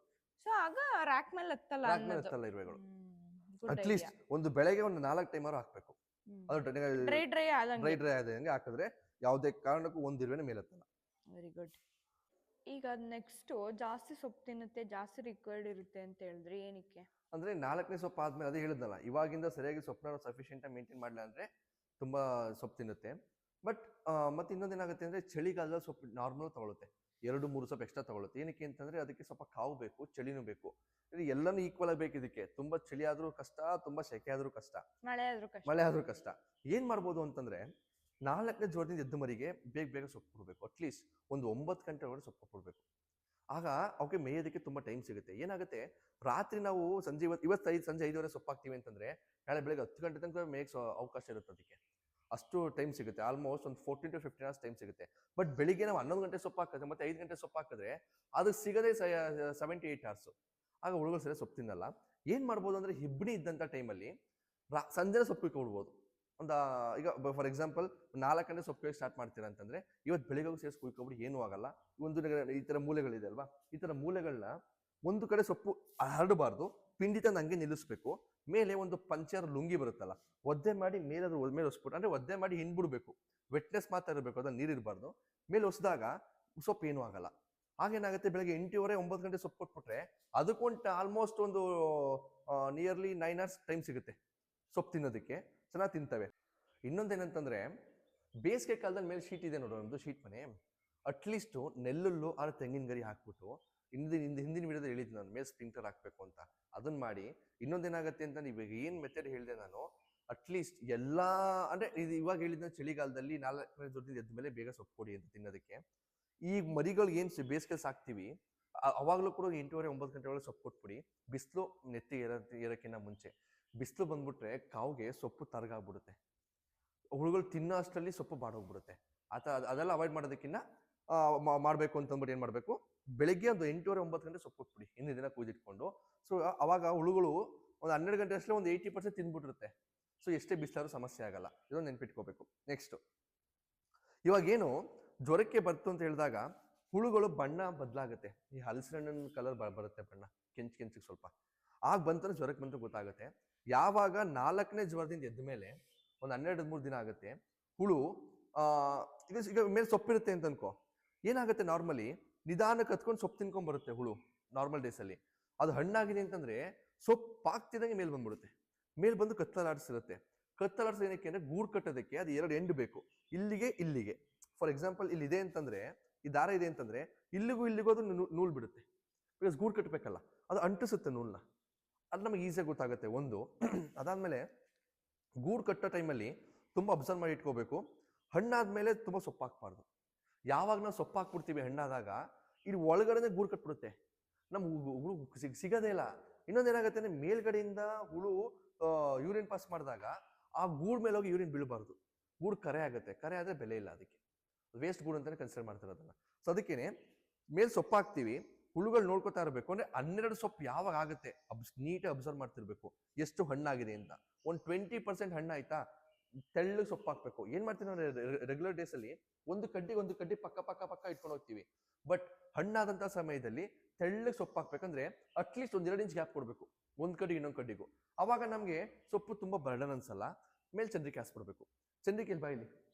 ಸೊ ಆಗ ರ್ಯಾಕ್ ಮೇಲೆ ಹತ್ತಲ್ಲ ಇರುವೆಗಳು. ಅಟ್ಲೀಸ್ಟ್ ಒಂದು ಬೆಳಗ್ಗೆ ಒಂದು 4 ಟೈಮ್ ಹಾಕ್ಬೇಕು. ಅದು ಡ್ರೈ ಆದಂಗೆ ಹಾಕಿದ್ರೆ ಯಾವುದೇ ಕಾರಣಕ್ಕೂ ಒಂದು ಇರುವೆನ ಮೇಲೆ ಹತ್ತಲ್ಲ. Very good. ಈಗ ನೆಕ್ಸ್ಟ್ ಜಾಸ್ತಿ ಸೊಪ್ಪು ತಿನ್ನುತ್ತೆ, ಜಾಸ್ತಿ ರಿಕ್ವೈರ್ಡ್ ಇರುತ್ತೆ ಅಂತ ಹೇಳಿದ್ರೆ ಏನಕ್ಕೆ? ಅಂದ್ರೆ 4ನೇ ಸೊಪ್ಪು ಆದ್ಮೇಲೆ, ಅದೇ ಹೇಳಿದ್ನಲ್ಲ, ಇವಾಗಿಂದ ಸರಿಯಾಗಿ ಸೊಪ್ಪನ್ನ ಸಫಿಷಿಯಂಟ್ ಆಗಿ ಮೇಂಟೈನ್ ಮಾಡಲಿಲ್ಲ ಅಂದ್ರೆ ತುಂಬಾ ಸೊಪ್ಪು ತಿನ್ನುತ್ತೆ. ಬಟ್ ಮತ್ತೆ ಇನ್ನೊಂದೇನಾಗುತ್ತೆ ಅಂದ್ರೆ ಚಳಿಗಾಲದಲ್ಲಿ ಸೊಪ್ಪು ನಾರ್ಮಲ್ ತಗೊಳುತ್ತೆ, 2-3 ಸೊಪ್ಪು ಎಕ್ಸ್ಟ್ರಾ ತಗೊಳುತ್ತೆ. ಏನಕ್ಕೆ ಅಂತಂದ್ರೆ ಅದಕ್ಕೆ ಸ್ವಲ್ಪ ಕಾವು ಬೇಕು, ಚಳಿನೂ ಬೇಕು, ಎಲ್ಲಾನು ಈಕ್ವಲ್ ಆಗಿ ಬೇಕು ಇದಕ್ಕೆ. ತುಂಬಾ ಚಳಿ ಆದ್ರೂ ಕಷ್ಟ, ತುಂಬಾ ಸೆಕೆ ಆದ್ರೂ ಕಷ್ಟ, ಮಳೆ ಆದ್ರೂ ಕಷ್ಟ. ಏನ್ ಮಾಡ್ಬೋದು ಅಂತಂದ್ರೆ 4ನೇ ಜ್ವರದಿಂದ ಎದ್ದು ಮರಿಗೆ ಬೇಗ ಸೊಪ್ಪು ಕೊಡ್ಬೇಕು. ಅಟ್ಲೀಸ್ಟ್ ಒಂದು 9 ಗಂಟೆ ಒಳಗಡೆ ಸೊಪ್ಪು ಕೊಡ್ಬೇಕು. ಆಗ ಅವಕ್ಕೆ ಮೇಯೋದಕ್ಕೆ ತುಂಬಾ ಟೈಮ್ ಸಿಗುತ್ತೆ. ಏನಾಗುತ್ತೆ, ರಾತ್ರಿ ನಾವು ಇವತ್ತು ಸಂಜೆ 5:30 ಸೊಪ್ಪು ಹಾಕ್ತೀವಿ ಅಂತಂದ್ರೆ ನಾಳೆ ಬೆಳಗ್ಗೆ 10 ಗಂಟೆ ತನಕ ಮೇಯಕ್ಕೆ ಅವಕಾಶ ಇರುತ್ತೆ. ಅದಕ್ಕೆ ಅಷ್ಟು ಟೈಮ್ ಸಿಗುತ್ತೆ, ಆಲ್ಮೋಸ್ಟ್ ಒಂದು 14 to 15 hours ಟೈಮ್ ಸಿಗುತ್ತೆ. ಬಟ್ ಬೆಳಿಗ್ಗೆ ನಾವು 11 ಗಂಟೆ ಸೊಪ್ಪು ಹಾಕಿದ್ರೆ ಮತ್ತೆ 5 ಗಂಟೆ ಸೊಪ್ಪು ಹಾಕಿದ್ರೆ ಅದು ಸಿಗದೆ 7 to 8 hours. ಆಗ ಹುಳುಗಳು ಸರಿ ಸೊಪ್ಪು ತಿನ್ನಲ್ಲ. ಏನ್ ಮಾಡ್ಬೋದು ಅಂದ್ರೆ ಹಿಬ್ಬಿಣಿ ಇದ್ದಂಥ ಟೈಮಲ್ಲಿ ಸಂಜೆ ಸೊಪ್ಪು ಕುಯ್ಕೊಬಿಡ್ಬೋದು. ಈಗ ಫಾರ್ ಎಕ್ಸಾಂಪಲ್ 4 ಗಂಟೆ ಸೊಪ್ಪು ಸ್ಟಾರ್ಟ್ ಮಾಡ್ತೀರಾ ಅಂತಂದ್ರೆ ಇವತ್ತು ಬೆಳಿಗ್ಗೆ ಸೇರಿಸಿ ಕುಯ್ಕೊಬಿಡಿ, ಏನೂ ಆಗಲ್ಲ. ಈ ತರ ಮೂಲೆಗಳಿದೆ ಅಲ್ವಾ, ಈ ತರ ಮೂಲೆಗಳನ್ನ ಒಂದು ಕಡೆ ಸೊಪ್ಪು ಹರಡಬಾರ್ದು, ಪಿಂಡಿ ತಂದು ಹಂಗೆ ನಿಲ್ಲಿಸ್ಬೇಕು. ಮೇಲೆ ಒಂದು ಪಂಚರ್ ಲುಂಗಿ ಬರುತ್ತಲ್ಲ, ಒದ್ದೆ ಮಾಡಿ ಮೇಲೆ ಹೊಸ್ಬಿಟ್ಟು, ಅಂದ್ರೆ ಒದ್ದೆ ಮಾಡಿ ಹಿಂಡ್ಬಿಡ್ಬೇಕು. ವೆಟ್ನೆಸ್ ಮಾತ್ರ ಇರಬೇಕು, ಅದ ನೀರಿರಬಾರ್ದು. ಮೇಲೆ ಹೊಸದಾಗ ಸೊಪ್ಪು ಏನೂ ಆಗಲ್ಲ. ಆಗೇನಾಗುತ್ತೆ, ಬೆಳಗ್ಗೆ 8:30, 9 ಗಂಟೆ ಸೊಪ್ಪು ಕೊಟ್ಬಿಟ್ರೆ ಅದಕ್ಕೊಂದು ಆಲ್ಮೋಸ್ಟ್ ಒಂದು ನಿಯರ್ಲಿ 9 hours ಟೈಮ್ ಸಿಗುತ್ತೆ ಸೊಪ್ಪು ತಿನ್ನೋದಕ್ಕೆ. ಚೆನ್ನಾಗಿ ತಿಂತವೆ. ಇನ್ನೊಂದೇನಂತಂದ್ರೆ ಬೇಸಿಗೆ ಕಾಲದಲ್ಲಿ ಮೇಲೆ ಶೀಟ್ ಇದೆ ನೋಡೋ, ನಮ್ದು ಶೀಟ್ ಮನೆ. ಅಟ್ಲೀಸ್ಟ್ ನೆಲ್ಲುಲ್ಲು ಆ ತೆಂಗಿನ ಗರಿ ಹಾಕ್ಬಿಟ್ಟು, ಹಿಂದಿನ ವಿಡಿಯೋದಲ್ಲಿ ಹೇಳಿದ್ದು ನಾನು ಮೇಲೆ ಸ್ಪ್ರಿಂಕ್ಲರ್ ಹಾಕ್ಬೇಕು ಅಂತ, ಅದನ್ನ ಮಾಡಿ. ಇನ್ನೊಂದೇನಾಗುತ್ತೆ ಅಂತ ಇವಾಗ ಏನ್ ಮೆಥಡ್ ಹೇಳಿದೆ ನಾನು, ಅಟ್ಲೀಸ್ಟ್ ಎಲ್ಲಾ ಅಂದ್ರೆ ಇದು ಇವಾಗ ಹೇಳಿದ್ನ ಚಳಿಗಾಲದಲ್ಲಿ 4ನೇ ಜ್ವರದಿಂದ ಎದ್ದ ಮೇಲೆ ಬೇಗ ಸೊಪ್ಪು ಕೊಡಿ ಅಂತ ತಿನ್ನೋದಕ್ಕೆ. ಈ ಮರಿಗಳಿಗೆ ಏನ್ ಬೇಸಿಗೆ ಸಾಕ್ತಿವಿ ಅವಾಗ್ಲೂ ಕೂಡ 8:30, 9 ಗಂಟೆ ಒಳಗೆ ಸೊಪ್ಪು ಕೊಟ್ಬಿಡಿ. ಬಿಸಿಲು ನೆತ್ತಿ ಏರಕ್ಕಿಂತ ಮುಂಚೆ ಬಿಸಿಲು ಬಂದ್ಬಿಟ್ರೆ ಕಾವ್ಗೆ ಸೊಪ್ಪು ತರಗಾಗ್ಬಿಡುತ್ತೆ, ಹುಳುಗಳು ತಿನ್ನೋ ಅಷ್ಟರಲ್ಲಿ ಸೊಪ್ಪು ಬಾಡೋಗ್ಬಿಡುತ್ತೆ. ಅದೆಲ್ಲ ಅವಾಯ್ಡ್ ಮಾಡೋದಕ್ಕಿಂತ ಮಾಡ್ಬೇಕು ಅಂತಂದ್ಬಿಟ್ಟು ಏನ್ ಮಾಡ್ಬೇಕು, ಬೆಳಿಗ್ಗೆ ಒಂದು 8:30, 9 ಗಂಟೆ ಸೊಪ್ಪು ಕೊಟ್ಬಿಡಿ, ಹಿಂದಿನ ದಿನ ಕೂದಿಟ್ಕೊಂಡು. ಸೊ ಅವಾಗ ಹುಳುಗಳು ಒಂದು 12 ಗಂಟೆ ಅಷ್ಟೇ ಒಂದು 80% ತಿಂದ್ಬಿಟ್ಟಿರುತ್ತೆ. ಸೊ ಎಷ್ಟೇ ಬಿಸಿಲಾದ್ರೂ ಸಮಸ್ಯೆ ಆಗಲ್ಲ, ಇದೊಂದು ನೆನ್ಪಿಟ್ಕೋಬೇಕು. ನೆಕ್ಸ್ಟ್, ಇವಾಗ ಏನು ಜ್ವರಕ್ಕೆ ಬರ್ತು ಅಂತ ಹೇಳಿದಾಗ ಹುಳುಗಳು ಬಣ್ಣ ಬದಲಾಗುತ್ತೆ. ಈ ಹಲಸಿನ ಹಣ್ಣಿನ ಕಲರ್ ಬರುತ್ತೆ, ಬಣ್ಣ ಕೆಂಚಿಗೆ ಸ್ವಲ್ಪ. ಆಗ ಬಂತಂದ್ರೆ ಜ್ವರಕ್ಕೆ ಬಂತು ಗೊತ್ತಾಗುತ್ತೆ. ಯಾವಾಗ 4ನೇ ಜ್ವರದಿಂದ ಎದ್ದ ಮೇಲೆ ಒಂದು 12-13 ದಿನ ಆಗುತ್ತೆ, ಹುಳು ಈಗ ಮೇಲೆ ಸೊಪ್ಪಿರುತ್ತೆ ಅಂತ ಅನ್ಕೋ, ಏನಾಗುತ್ತೆ ನಾರ್ಮಲಿ ನಿಧಾನಕ್ಕೆ ಹತ್ಕೊಂಡು ಸೊಪ್ಪು ತಿನ್ಕೊಂಡ್ ಬರುತ್ತೆ ಹುಳು ನಾರ್ಮಲ್ ಡೇಸಲ್ಲಿ. ಅದು ಹಣ್ಣಾಗಿದೆ ಅಂತಂದ್ರೆ ಸೊಪ್ಪು ಪಾಕ್ತಿದಂಗೆ ಮೇಲೆ ಬಂದ್ಬಿಡುತ್ತೆ. ಮೇಲೆ ಬಂದು ಕತ್ತಲಾಡಿಸಿರುತ್ತೆ. ಕತ್ತಲಾಡಿಸೋದು ಏನಕ್ಕೆ ಅಂದ್ರೆ ಗೂಡು ಕಟ್ಟೋದಕ್ಕೆ ಅದು 2 ಎಂಡ್ ಬೇಕು, ಇಲ್ಲಿಗೆ. ಫಾರ್ ಎಕ್ಸಾಂಪಲ್ ಇಲ್ಲಿ ಇದೆ ಅಂತಂದ್ರೆ, ಈ ದಾರ ಇದೆ ಅಂತಂದ್ರೆ ಇಲ್ಲಿಗೂ ಅದು ನೂಲ್ ಬಿಡುತ್ತೆ. ಬಿಕಾಸ್ ಗೂಡು ಕಟ್ಟಬೇಕಲ್ಲ, ಅದು ಅಂಟಿಸುತ್ತೆ ನೂಲ್ನ. ಅದು ನಮಗೆ ಈಸಿಯಾಗಿ ಗೊತ್ತಾಗುತ್ತೆ ಒಂದು. ಅದಾದ್ಮೇಲೆ ಗೂಡು ಕಟ್ಟೋ ಟೈಮಲ್ಲಿ ತುಂಬಾ ಅಬ್ಸರ್ವ್ ಮಾಡಿ ಇಟ್ಕೋಬೇಕು. ಹಣ್ಣಾದ್ಮೇಲೆ ತುಂಬಾ ಸೊಪ್ಪು ಹಾಕ್ಬಾರ್ದು. ಯಾವಾಗ ನಾವು ಸೊಪ್ಪು ಹಾಕ್ಬಿಡ್ತೀವಿ ಹಣ್ಣಾದಾಗ, ಇಲ್ಲಿ ಒಳಗಡೆ ಗೂಡು ಕಟ್ಬಿಡುತ್ತೆ, ನಮ್ಗೆ ಹುಳು ಸಿಗೋದೇ ಇಲ್ಲ. ಇನ್ನೊಂದೇನಾಗುತ್ತೆ ಅಂದ್ರೆ ಮೇಲ್ಗಡೆಯಿಂದ ಹುಳು ಯೂರಿನ್ ಪಾಸ್ ಮಾಡಿದಾಗ ಆ ಗೂಡ್ ಮೇಲೆ ಹೋಗಿ ಯೂರಿನ್ ಬೀಳಬಾರ್ದು. ಗೂಡು ಕರೆ ಆಗುತ್ತೆ, ಕರೆ ಆದರೆ ಬೆಲೆ ಇಲ್ಲ ಅದಕ್ಕೆ, ವೇಸ್ಟ್ ಗೂಡು ಅಂತಾನೆ ಕನ್ಸಿಡರ್ ಮಾಡ್ತಾರೆ ಅದನ್ನ. ಸೊ ಅದಕ್ಕೇನೆ ಮೇಲೆ ಸೊಪ್ಪು ಹಾಕ್ತೀವಿ, ಹುಳುಗಳು ನೋಡ್ಕೊತಾ ಇರಬೇಕು. ಅಂದ್ರೆ 12 ಸೊಪ್ಪು ಯಾವಾಗ ಆಗುತ್ತೆ ನೀಟಾಗಿ ಅಬ್ಸರ್ವ್ ಮಾಡ್ತಿರ್ಬೇಕು ಎಷ್ಟು ಹಣ್ಣಾಗಿದೆ ಅಂತ. ಒಂದು 20% ಹಣ್ಣಾಯ್ತಾ, ತೆಳ್ಳಗೆ ಸೊಪ್ಪು ಹಾಕ್ಬೇಕು. ಏನ್ ಮಾಡ್ತೀವಿ ನಾವು ರೆಗ್ಯುಲರ್ ಡೇಸ್ ಅಲ್ಲಿ ಒಂದು ಕಡ್ಡಿ ಪಕ್ಕ ಪಕ್ಕ ಪಕ್ಕ ಇಟ್ಕೊಂಡು ಹೋಗ್ತೀವಿ. ಬಟ್ ಹಣ್ಣಾದಂತ ಸಮಯದಲ್ಲಿ ತೆಳ್ಳಗೆ ಸೊಪ್ಪು ಹಾಕ್ಬೇಕಂದ್ರೆ ಅಟ್ಲೀಸ್ಟ್ ಒಂದ್ 2 ಇಂಚ್ ಗ್ಯಾಪ್ ಕೊಡ್ಬೇಕು ಒಂದ್ ಕಡ್ಡಿ ಇನ್ನೊಂದ್ ಕಡ್ಡಿಗೂ. ಅವಾಗ ನಮ್ಗೆ ಸೊಪ್ಪು ತುಂಬಾ ಬರ್ಡನ್ ಅನ್ಸಲ್ಲ. ಮೇಲೆ ಚಂದ್ರಿಕೆ ಹಾಸ್ಬಿಡ್ಬೇಕು. ಚಂದ್ರಿಕೆ ಬಾಯಿಲಿ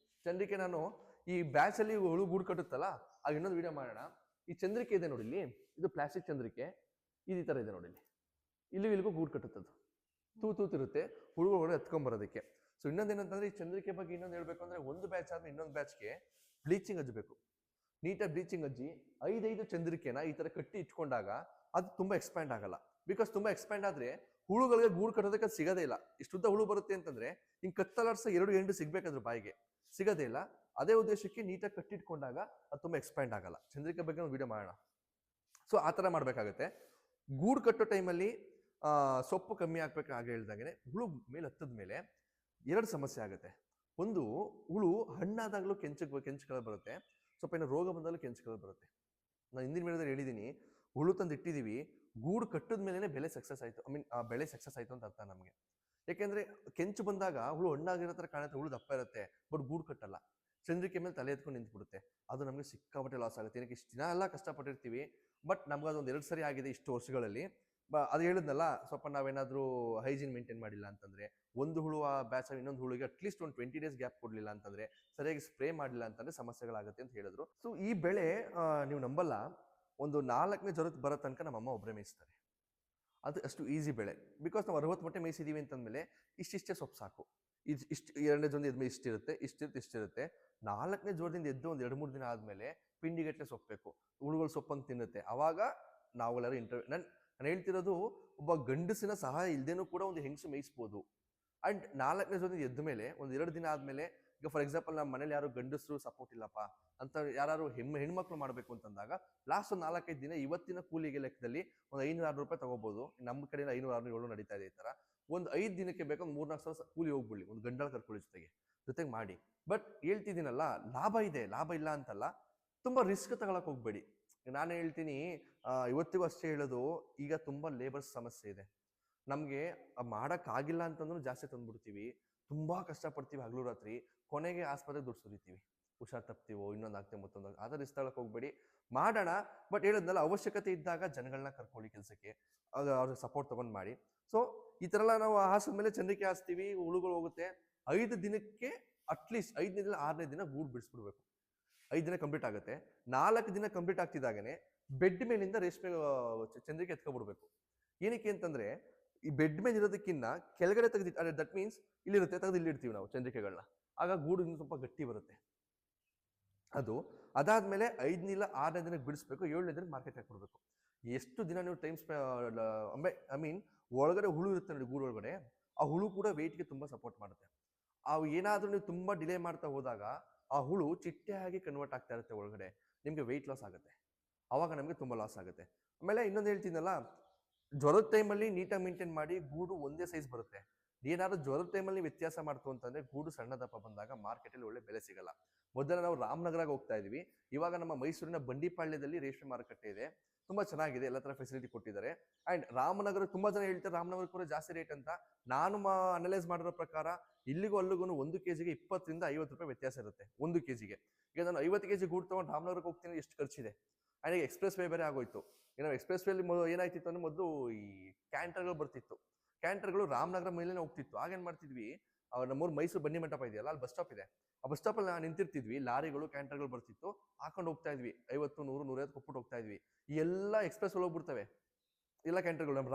ಚಂದ್ರಿಕೆ ನಾನು ಈ ಬ್ಯಾಚ್ ಅಲ್ಲಿ ಹುಳು ಗೂಡು ಕಟ್ಟುತ್ತಲ್ಲ, ಆಗ ಇನ್ನೊಂದು ವಿಡಿಯೋ ಮಾಡೋಣ. ಈ ಚಂದ್ರಿಕೆ ಇದೆ ನೋಡಿ ಇಲ್ಲಿ, ಇದು ಪ್ಲಾಸ್ಟಿಕ್ ಚಂದ್ರಿಕೆ, ಈ ತರ ಇದೆ ನೋಡಿ ಇಲ್ಲಿ ಇಲ್ಲಿಗೂ ಗೂಡು ಕಟ್ಟುತ್ತದು. ತೂತಿರುತ್ತೆ ಹುಳುಗಳು ಎತ್ಕೊಂಡ್ಬರೋದಕ್ಕೆ. ಸೊ ಇನ್ನೊಂದೇನಂತಂದ್ರೆ ಈ ಚಂದ್ರಿಕೆ ಬಗ್ಗೆ ಇನ್ನೊಂದು ಹೇಳ್ಬೇಕು ಅಂದ್ರೆ, ಒಂದು ಬ್ಯಾಚ್ ಆದ್ಮೇಲೆ ಇನ್ನೊಂದು ಬ್ಯಾಚ್ಗೆ ಬ್ಲೀಚಿಂಗ್ ಹಚ್ಚಬೇಕು. ನೀಟಾಗಿ ಬ್ಲೀಚಿಂಗ್ ಹಚ್ಚಿ 5 ಚಂದ್ರಿಕೆನ ಈ ತರ ಕಟ್ಟಿ ಇಟ್ಕೊಂಡಾಗ ಅದು ತುಂಬಾ ಎಕ್ಸ್ಪ್ಯಾಂಡ್ ಆಗಲ್ಲ. ಬಿಕಾಸ್ ತುಂಬಾ ಎಕ್ಸ್ಪ್ಯಾಂಡ್ ಆದ್ರೆ ಹುಳುಗಳಿಗೆ ಗೂಡು ಕಟ್ಟೋದಕ್ಕೆ ಅದು ಸಿಗೋದೇ ಇಲ್ಲ. ಇಷ್ಟುದ್ದ ಹುಳು ಬರುತ್ತೆ ಅಂತಂದ್ರೆ ಹಿಂಗ್ ಕತ್ತಲಾಡ್ಸ 2 ಎಂಡು ಸಿಗ್ಬೇಕಾದ್ರೆ ಬಾಯಿಗೆ ಸಿಗೋದೇ ಇಲ್ಲ. ಅದೇ ಉದ್ದೇಶಕ್ಕೆ ನೀಟಾಗಿ ಕಟ್ಟಿಟ್ಕೊಂಡಾಗ ಅದು ತುಂಬಾ ಎಕ್ಸ್ಪ್ಯಾಂಡ್ ಆಗಲ್ಲ. ಚಂದ್ರಿಕೆ ಬಗ್ಗೆ ಒಂದು ವಿಡಿಯೋ ಮಾಡೋಣ. ಸೊ ಆ ತರ ಮಾಡ್ಬೇಕಾಗತ್ತೆ. ಗೂಡು ಕಟ್ಟೋ ಟೈಮಲ್ಲಿ ಸೊಪ್ಪು ಕಮ್ಮಿ ಹಾಕ್ಬೇಕು. ಹಾಗೆ ಹೇಳ್ದಾಗೆ ಹುಳು ಮೇಲೆ ಹತ್ತದ ಮೇಲೆ 2 ಸಮಸ್ಯೆ ಆಗುತ್ತೆ. ಒಂದು, ಹುಳು ಹಣ್ಣಾದಾಗಲೂ ಕೆಂಚು ಬರುತ್ತೆ, ಸ್ವಲ್ಪ ಏನೋ ರೋಗ ಬಂದಾಗಲೂ ಕೆಂಚು ಬರುತ್ತೆ. ನಾನು ಹಿಂದಿನ ವಿಡಿಯೋದಲ್ಲಿ ಹೇಳಿದ್ದೀನಿ, ಹುಳು ತಂದು ಇಟ್ಟಿದ್ದೀವಿ, ಗೂಡು ಕಟ್ಟದ ಮೇಲೆ ಬೆಳೆ ಸಕ್ಸಸ್ ಆಯ್ತು, ಬೆಳೆ ಸಕ್ಸಸ್ ಆಯ್ತು ಅಂತ ಅರ್ಥ ನಮಗೆ. ಯಾಕೆಂದ್ರೆ ಕೆಂಚು ಬಂದಾಗ ಹುಳು ಹಣ್ಣಾಗಿರೋ ತರ ಕಾಣುತ್ತೆ, ಹುಳು ದಪ್ಪ ಇರುತ್ತೆ, ಬಟ್ ಗೂಡು ಕಟ್ಟಲ್ಲ. ಚಂದ್ರಿಕೆ ಮೇಲೆ ತಲೆ ಎತ್ಕೊಂಡು ನಿಂತ್ಬಿಡುತ್ತೆ. ಅದು ನಮಗೆ ಸಿಕ್ಕಾಪಟ್ಟೆ ಲಾಸ್ ಆಗುತ್ತೆ. ಏನಕ್ಕೆ ಇಷ್ಟು ದಿನ ಎಲ್ಲ ಕಷ್ಟಪಟ್ಟಿರ್ತೀವಿ, ಬಟ್ ನಮ್ಗೆ ಅದೊಂದು 2 ಸರಿ ಆಗಿದೆ ಇಷ್ಟು ವರ್ಷಗಳಲ್ಲಿ. ಅದು ಹೇಳಿದ್ನಲ್ಲ, ಸ್ವಲ್ಪ ನಾವೇನಾದ್ರೂ ಹೈಜೀನ್ ಮೇಂಟೈನ್ ಮಾಡಿಲ್ಲ ಅಂತಂದ್ರೆ, ಒಂದು ಹುಳು ಬ್ಯಾಚ್ ಇನ್ನೊಂದು ಹುಳುಗೆ ಅಟ್ಲೀಸ್ಟ್ ಒಂದು 20 ಡೇಸ್ ಗ್ಯಾಪ್ ಕೊಡ್ಲಿಲ್ಲ ಅಂತಂದ್ರೆ, ಸರಿಯಾಗಿ ಸ್ಪ್ರೇ ಮಾಡಿಲ್ಲ ಅಂತಂದ್ರೆ ಸಮಸ್ಯೆಗಳಾಗುತ್ತೆ ಅಂತ ಹೇಳಿದ್ರು. ಸೊ ಈ ಬೆಳೆ ನೀವು ನಂಬಲ್ಲ, ಒಂದು 4ನೇ ಜ್ವರ ಬರೋ ತನಕ ನಮ್ಮಮ್ಮ ಒಬ್ಬರೇ ಮೇಯಿಸ್ತಾರೆ. ಅದು ಅಷ್ಟು ಈಸಿ ಬೆಳೆ. ಬಿಕಾಸ್ ನಾವು 60 ಮೊಟ್ಟೆ ಮೇಯಿಸಿದೀವಿ ಅಂತಂದ್ಮೇಲೆ ಇಷ್ಟಿಷ್ಟೇ ಸೊಪ್ಪು ಸಾಕು. ಇಷ್ಟು 2ನೇ ಜ್ವರದಿಂದ ಎದ್ಮೇಲೆ ಇಷ್ಟಿರುತ್ತೆ. 4ನೇ ಜ್ವರದಿಂದ ಎದ್ದು ಒಂದು 2-3 ದಿನ ಆದ್ಮೇಲೆ ಪಿಂಡಿಗಟ್ಟಲೆ ಸೊಪ್ಪು ಬೇಕು. ಹುಳುಗಳು ಸೊಪ್ಪನ್ನು ತಿನ್ನುತ್ತೆ. ಅವಾಗ ನಾವೆಲ್ಲರೂ ನಾನು ಹೇಳ್ತಿರೋದು, ಒಬ್ಬ ಗಂಡಸಿನ ಸಹಾಯ ಇಲ್ದೇನೂ ಕೂಡ ಒಂದು ಹೆಂಗಸು ಮೇಯಿಸ್ಬೋದು. ಅಂಡ್ 4ನೇ ಜ್ವರದಿಂದ ಎದ್ದ ಮೇಲೆ ಒಂದು 2 ದಿನ ಆದ್ಮೇಲೆ, ಈಗ ಫಾರ್ ಎಕ್ಸಾಂಪಲ್ ನಮ್ಮ ಮನೇಲಿ ಯಾರು ಗಂಡಸರು ಸಪೋರ್ಟ್ ಇಲ್ಲಪ್ಪ ಅಂತ ಯಾರು ಹೆಣ್ಮಕ್ಳು ಮಾಡ್ಬೇಕು ಅಂತಂದಾಗ, ಲಾಸ್ಟ್ ಒಂದು 4-5 ದಿನ ಇವತ್ತಿನ ಕೂಲಿಗೆ ಲೆಕ್ಕದಲ್ಲಿ ಒಂದು 500-600 ರೂಪಾಯಿ ತಗೋಬಹುದು. ನಮ್ಮ ಕಡೆಯಿಂದ 500-600 ನಡೀತಾ ಇದೆ ಈ ತರ. ಒಂದು 5 ದಿನಕ್ಕೆ ಬೇಕಾದ್ರೆ 3-4 ಸಾವಿರ ಕೂಲಿ ಹೋಗ್ಬಿಡ್ಲಿ, ಒಂದು ಗಂಡಳ ಕರ್ಕೊಳ್ಳಿ ಜೊತೆಗೆ ಮಾಡಿ. ಬಟ್ ಹೇಳ್ತಿದ್ದೀನಲ್ಲ, ಲಾಭ ಇದೆ, ಲಾಭ ಇಲ್ಲ ಅಂತಲ್ಲ, ತುಂಬಾ ರಿಸ್ಕ್ ತಗೊಳಕ್ ಹೋಗ್ಬೇಡಿ. ನಾನು ಹೇಳ್ತೀನಿ, ಇವತ್ತಿಗೂ ಅಷ್ಟೇ ಹೇಳೋದು, ಈಗ ತುಂಬಾ ಲೇಬರ್ಸ್ ಸಮಸ್ಯೆ ಇದೆ. ನಮ್ಗೆ ಮಾಡಕ್ಕಾಗಿಲ್ಲ ಅಂತಂದ್ರೂ ಜಾಸ್ತಿ ತಂದ್ಬಿಡ್ತೀವಿ, ತುಂಬಾ ಕಷ್ಟಪಡ್ತೀವಿ ಹಗಲು ರಾತ್ರಿ, ಕೊನೆಗೆ ಆಸ್ಪತ್ರೆಗೆ ದುಡ್ಡು ಸುರಿತೀವಿ, ಹುಷಾರ್ ತಪ್ತೀವೋ, ಇನ್ನೊಂದು ಆಗ್ತೇವೆ ಮತ್ತೊಂದು. ಆದ್ರೆ ರಿಸ್ಕ್ ತಗೊಳಕ್ ಹೋಗ್ಬೇಡಿ, ಮಾಡೋಣ. ಬಟ್ ಹೇಳಿದ್ನಲ್ಲ, ಅವಶ್ಯಕತೆ ಇದ್ದಾಗ ಜನಗಳನ್ನ ಕರ್ಕೊಳ್ಳಿ ಕೆಲಸಕ್ಕೆ, ಅವ್ರಿಗೆ ಸಪೋರ್ಟ್ ತಗೊಂಡ್ ಮಾಡಿ. ಸೊ ಈ ತರ ಎಲ್ಲ ನಾವು ಹಾಸಿದ್ಮೇಲೆ ಚಂದ್ರಿಕೆ ಹಾಸ್ತೀವಿ, ಹುಳುಗಳು ಹೋಗುತ್ತೆ. 5 ದಿನಕ್ಕೆ ಅಟ್ಲೀಸ್ಟ್ 5ನೇ ದಿನ 6ನೇ ದಿನ ಗೂಡು ಬಿಡಿಸ್ಬಿಡ್ಬೇಕು. 5 ದಿನ ಕಂಪ್ಲೀಟ್ ಆಗುತ್ತೆ. 4 ದಿನ ಕಂಪ್ಲೀಟ್ ಆಗ್ತಿದ್ದಾಗನೆ ಬೆಡ್ ಮೇಲಿಂದ ರೇಷ್ಮೆ ಚಂದ್ರಿಕೆ ಎತ್ಕೊಬಿಡ್ಬೇಕು. ಏನಕ್ಕೆ ಅಂತಂದ್ರೆ, ಈ ಬೆಡ್ ಮೇಲೆ ಇರೋದಕ್ಕಿಂತ ಕೆಳಗಡೆ ತೆಗೆದು, ದಟ್ ಮೀನ್ಸ್ ಇಲ್ಲಿರುತ್ತೆ, ತೆಗೆದು ಇಲ್ಲಿ ಇಡ್ತೀವಿ ನಾವು ಚಂದ್ರಿಕೆಗಳನ್ನ. ಆಗ ಗೂಡು ಇನ್ನು ಸ್ವಲ್ಪ ಗಟ್ಟಿ ಬರುತ್ತೆ. ಅದಾದ್ಮೇಲೆ 5ನೇ ಇಲ್ಲ 6ನೇ ದಿನಕ್ಕೆ ಬಿಡಿಸ್ಬೇಕು. 7ನೇ ದಿನಕ್ಕೆ ಮಾರ್ಕೆಟ್ ಹಾಕ್ಬಿಡ್ಬೇಕು. ಎಷ್ಟು ದಿನ ನೀವು ಟೈಮ್ ಒಳಗಡೆ ಹುಳು ಇರುತ್ತೆ ನೋಡಿ, ಗೂಡು ಒಳಗಡೆ, ಆ ಹುಳು ಕೂಡ ವೆಯ್ಟ್ಗೆ ತುಂಬಾ ಸಪೋರ್ಟ್ ಮಾಡುತ್ತೆ. ಏನಾದ್ರೂ ನೀವು ತುಂಬಾ ಡಿಲೇ ಮಾಡ್ತಾ ಹೋದಾಗ ಆ ಹುಳು ಚಿಟ್ಟೆಯಾಗಿ ಕನ್ವರ್ಟ್ ಆಗ್ತಾ ಇರುತ್ತೆ ಒಳಗಡೆ, ನಿಮ್ಗೆ ವೆಯ್ಟ್ ಲಾಸ್ ಆಗುತ್ತೆ. ಅವಾಗ ನಮ್ಗೆ ತುಂಬಾ ಲಾಸ್ ಆಗುತ್ತೆ. ಆಮೇಲೆ ಇನ್ನೊಂದು ಹೇಳ್ತೀನಲ್ಲ, ಜ್ವರದ ಟೈಮಲ್ಲಿ ನೀಟಾಗಿ ಮೇಂಟೈನ್ ಮಾಡಿ, ಗೂಡು ಒಂದೇ ಸೈಜ್ ಬರುತ್ತೆ. ಏನಾದ್ರು ಜ್ವರದ ಟೈಮಲ್ಲಿ ವ್ಯತ್ಯಾಸ ಮಾಡ್ತು ಅಂತಂದ್ರೆ, ಗೂಡು ಸಣ್ಣ ದಪ್ಪ ಬಂದಾಗ ಮಾರ್ಕೆಟಲ್ಲಿ ಒಳ್ಳೆ ಬೆಲೆ ಸಿಗಲ್ಲ. ಮೊದಲ ನಾವು ರಾಮನಗರಕ್ಕೆ ಹೋಗ್ತಾ ಇದೀವಿ, ಇವಾಗ ನಮ್ಮ ಮೈಸೂರಿನ ಬಂಡಿಪಾಳ್ಯದಲ್ಲಿ ರೇಷ್ಮೆ ಮಾರುಕಟ್ಟೆ ಇದೆ, ತುಂಬಾ ಚೆನ್ನಾಗಿದೆ, ಎಲ್ಲ ತರ ಫೆಸಿಲಿಟಿ ಕೊಟ್ಟಿದ್ದಾರೆ. ಅಂಡ್ ರಾಮನಗರ ತುಂಬಾ ಜನ ಹೇಳ್ತಾರೆ ರಾಮನಗರ ಕೂಡ ಜಾಸ್ತಿ ರೇಟ್ ಅಂತ. ನಾನು ಅನಲೈಸ್ ಮಾಡಿರೋ ಪ್ರಕಾರ ಇಲ್ಲಿಗೂ ಅಲ್ಲಿಗೂ 1 kgಗೆ 20ರಿಂದ 50 ರೂಪಾಯಿ ವ್ಯತ್ಯಾಸ ಇರುತ್ತೆ 1 kgಗೆ. ಈಗ ನಾನು 50 kg ಗೂಡು ತಗೊಂಡು ರಾಮನಗರಕ್ಕೆ ಹೋಗ್ತೀನಿ, ಎಷ್ಟು ಖರ್ಚಿದೆ. ಅಂಡ್ ಎಕ್ಸ್ಪ್ರೆಸ್ ವೇ ಬೇರೆ ಆಗೋಯ್ತು. ಏನೋ ಎಕ್ಸ್ಪ್ರೆಸ್ ವೇಲಿ ಏನಾಯ್ತಿತ್ತು ಅಂದ್ರೆ, ಮೊದಲು ಈ ಕ್ಯಾಂಟರ್ಗಳು ಬರ್ತಿತ್ತು, ಕ್ಯಾಂಟರ್ಗಳು ರಾಮನಗರ ಮೇಲೆ ಹೋಗ್ತಿತ್ತು. ಆಗೇನ್ ಮಾಡ್ತಿದ್ವಿ, ನಮ್ಮೂರು ಮೈಸೂರು ಬನ್ನಿ ಮಂಟಪ ಇದೆಯಲ್ಲ, ಅಲ್ಲಿ ಬಸ್ ಸ್ಟಾಪ್ ಇದೆ, ಆ ಬಸ್ ಸ್ಟಾಪ್ ಅಲ್ಲಿ ನಿಂತಿರ್ತಿದ್ವಿ, ಲಾರಿಗಳು ಕ್ಯಾಂಟರ್ಗಳು ಬರ್ತಿತ್ತು, ಹಾಕೊಂಡು ಹೋಗ್ತಾ ಇದ್ವಿ, 50, 100, 150 ಕೊಟ್ಬಿಟ್ಟು ಹೋಗ್ತಾ ಇದ್ವಿ. ಎಲ್ಲ ಎಕ್ಸ್ಪ್ರೆಸ್ ಹೋಗ್ಬಿಡ್ತವೆ ಎಲ್ಲ ಕ್ಯಾಂಟರ್ಗಳು. ನಮ್ಮ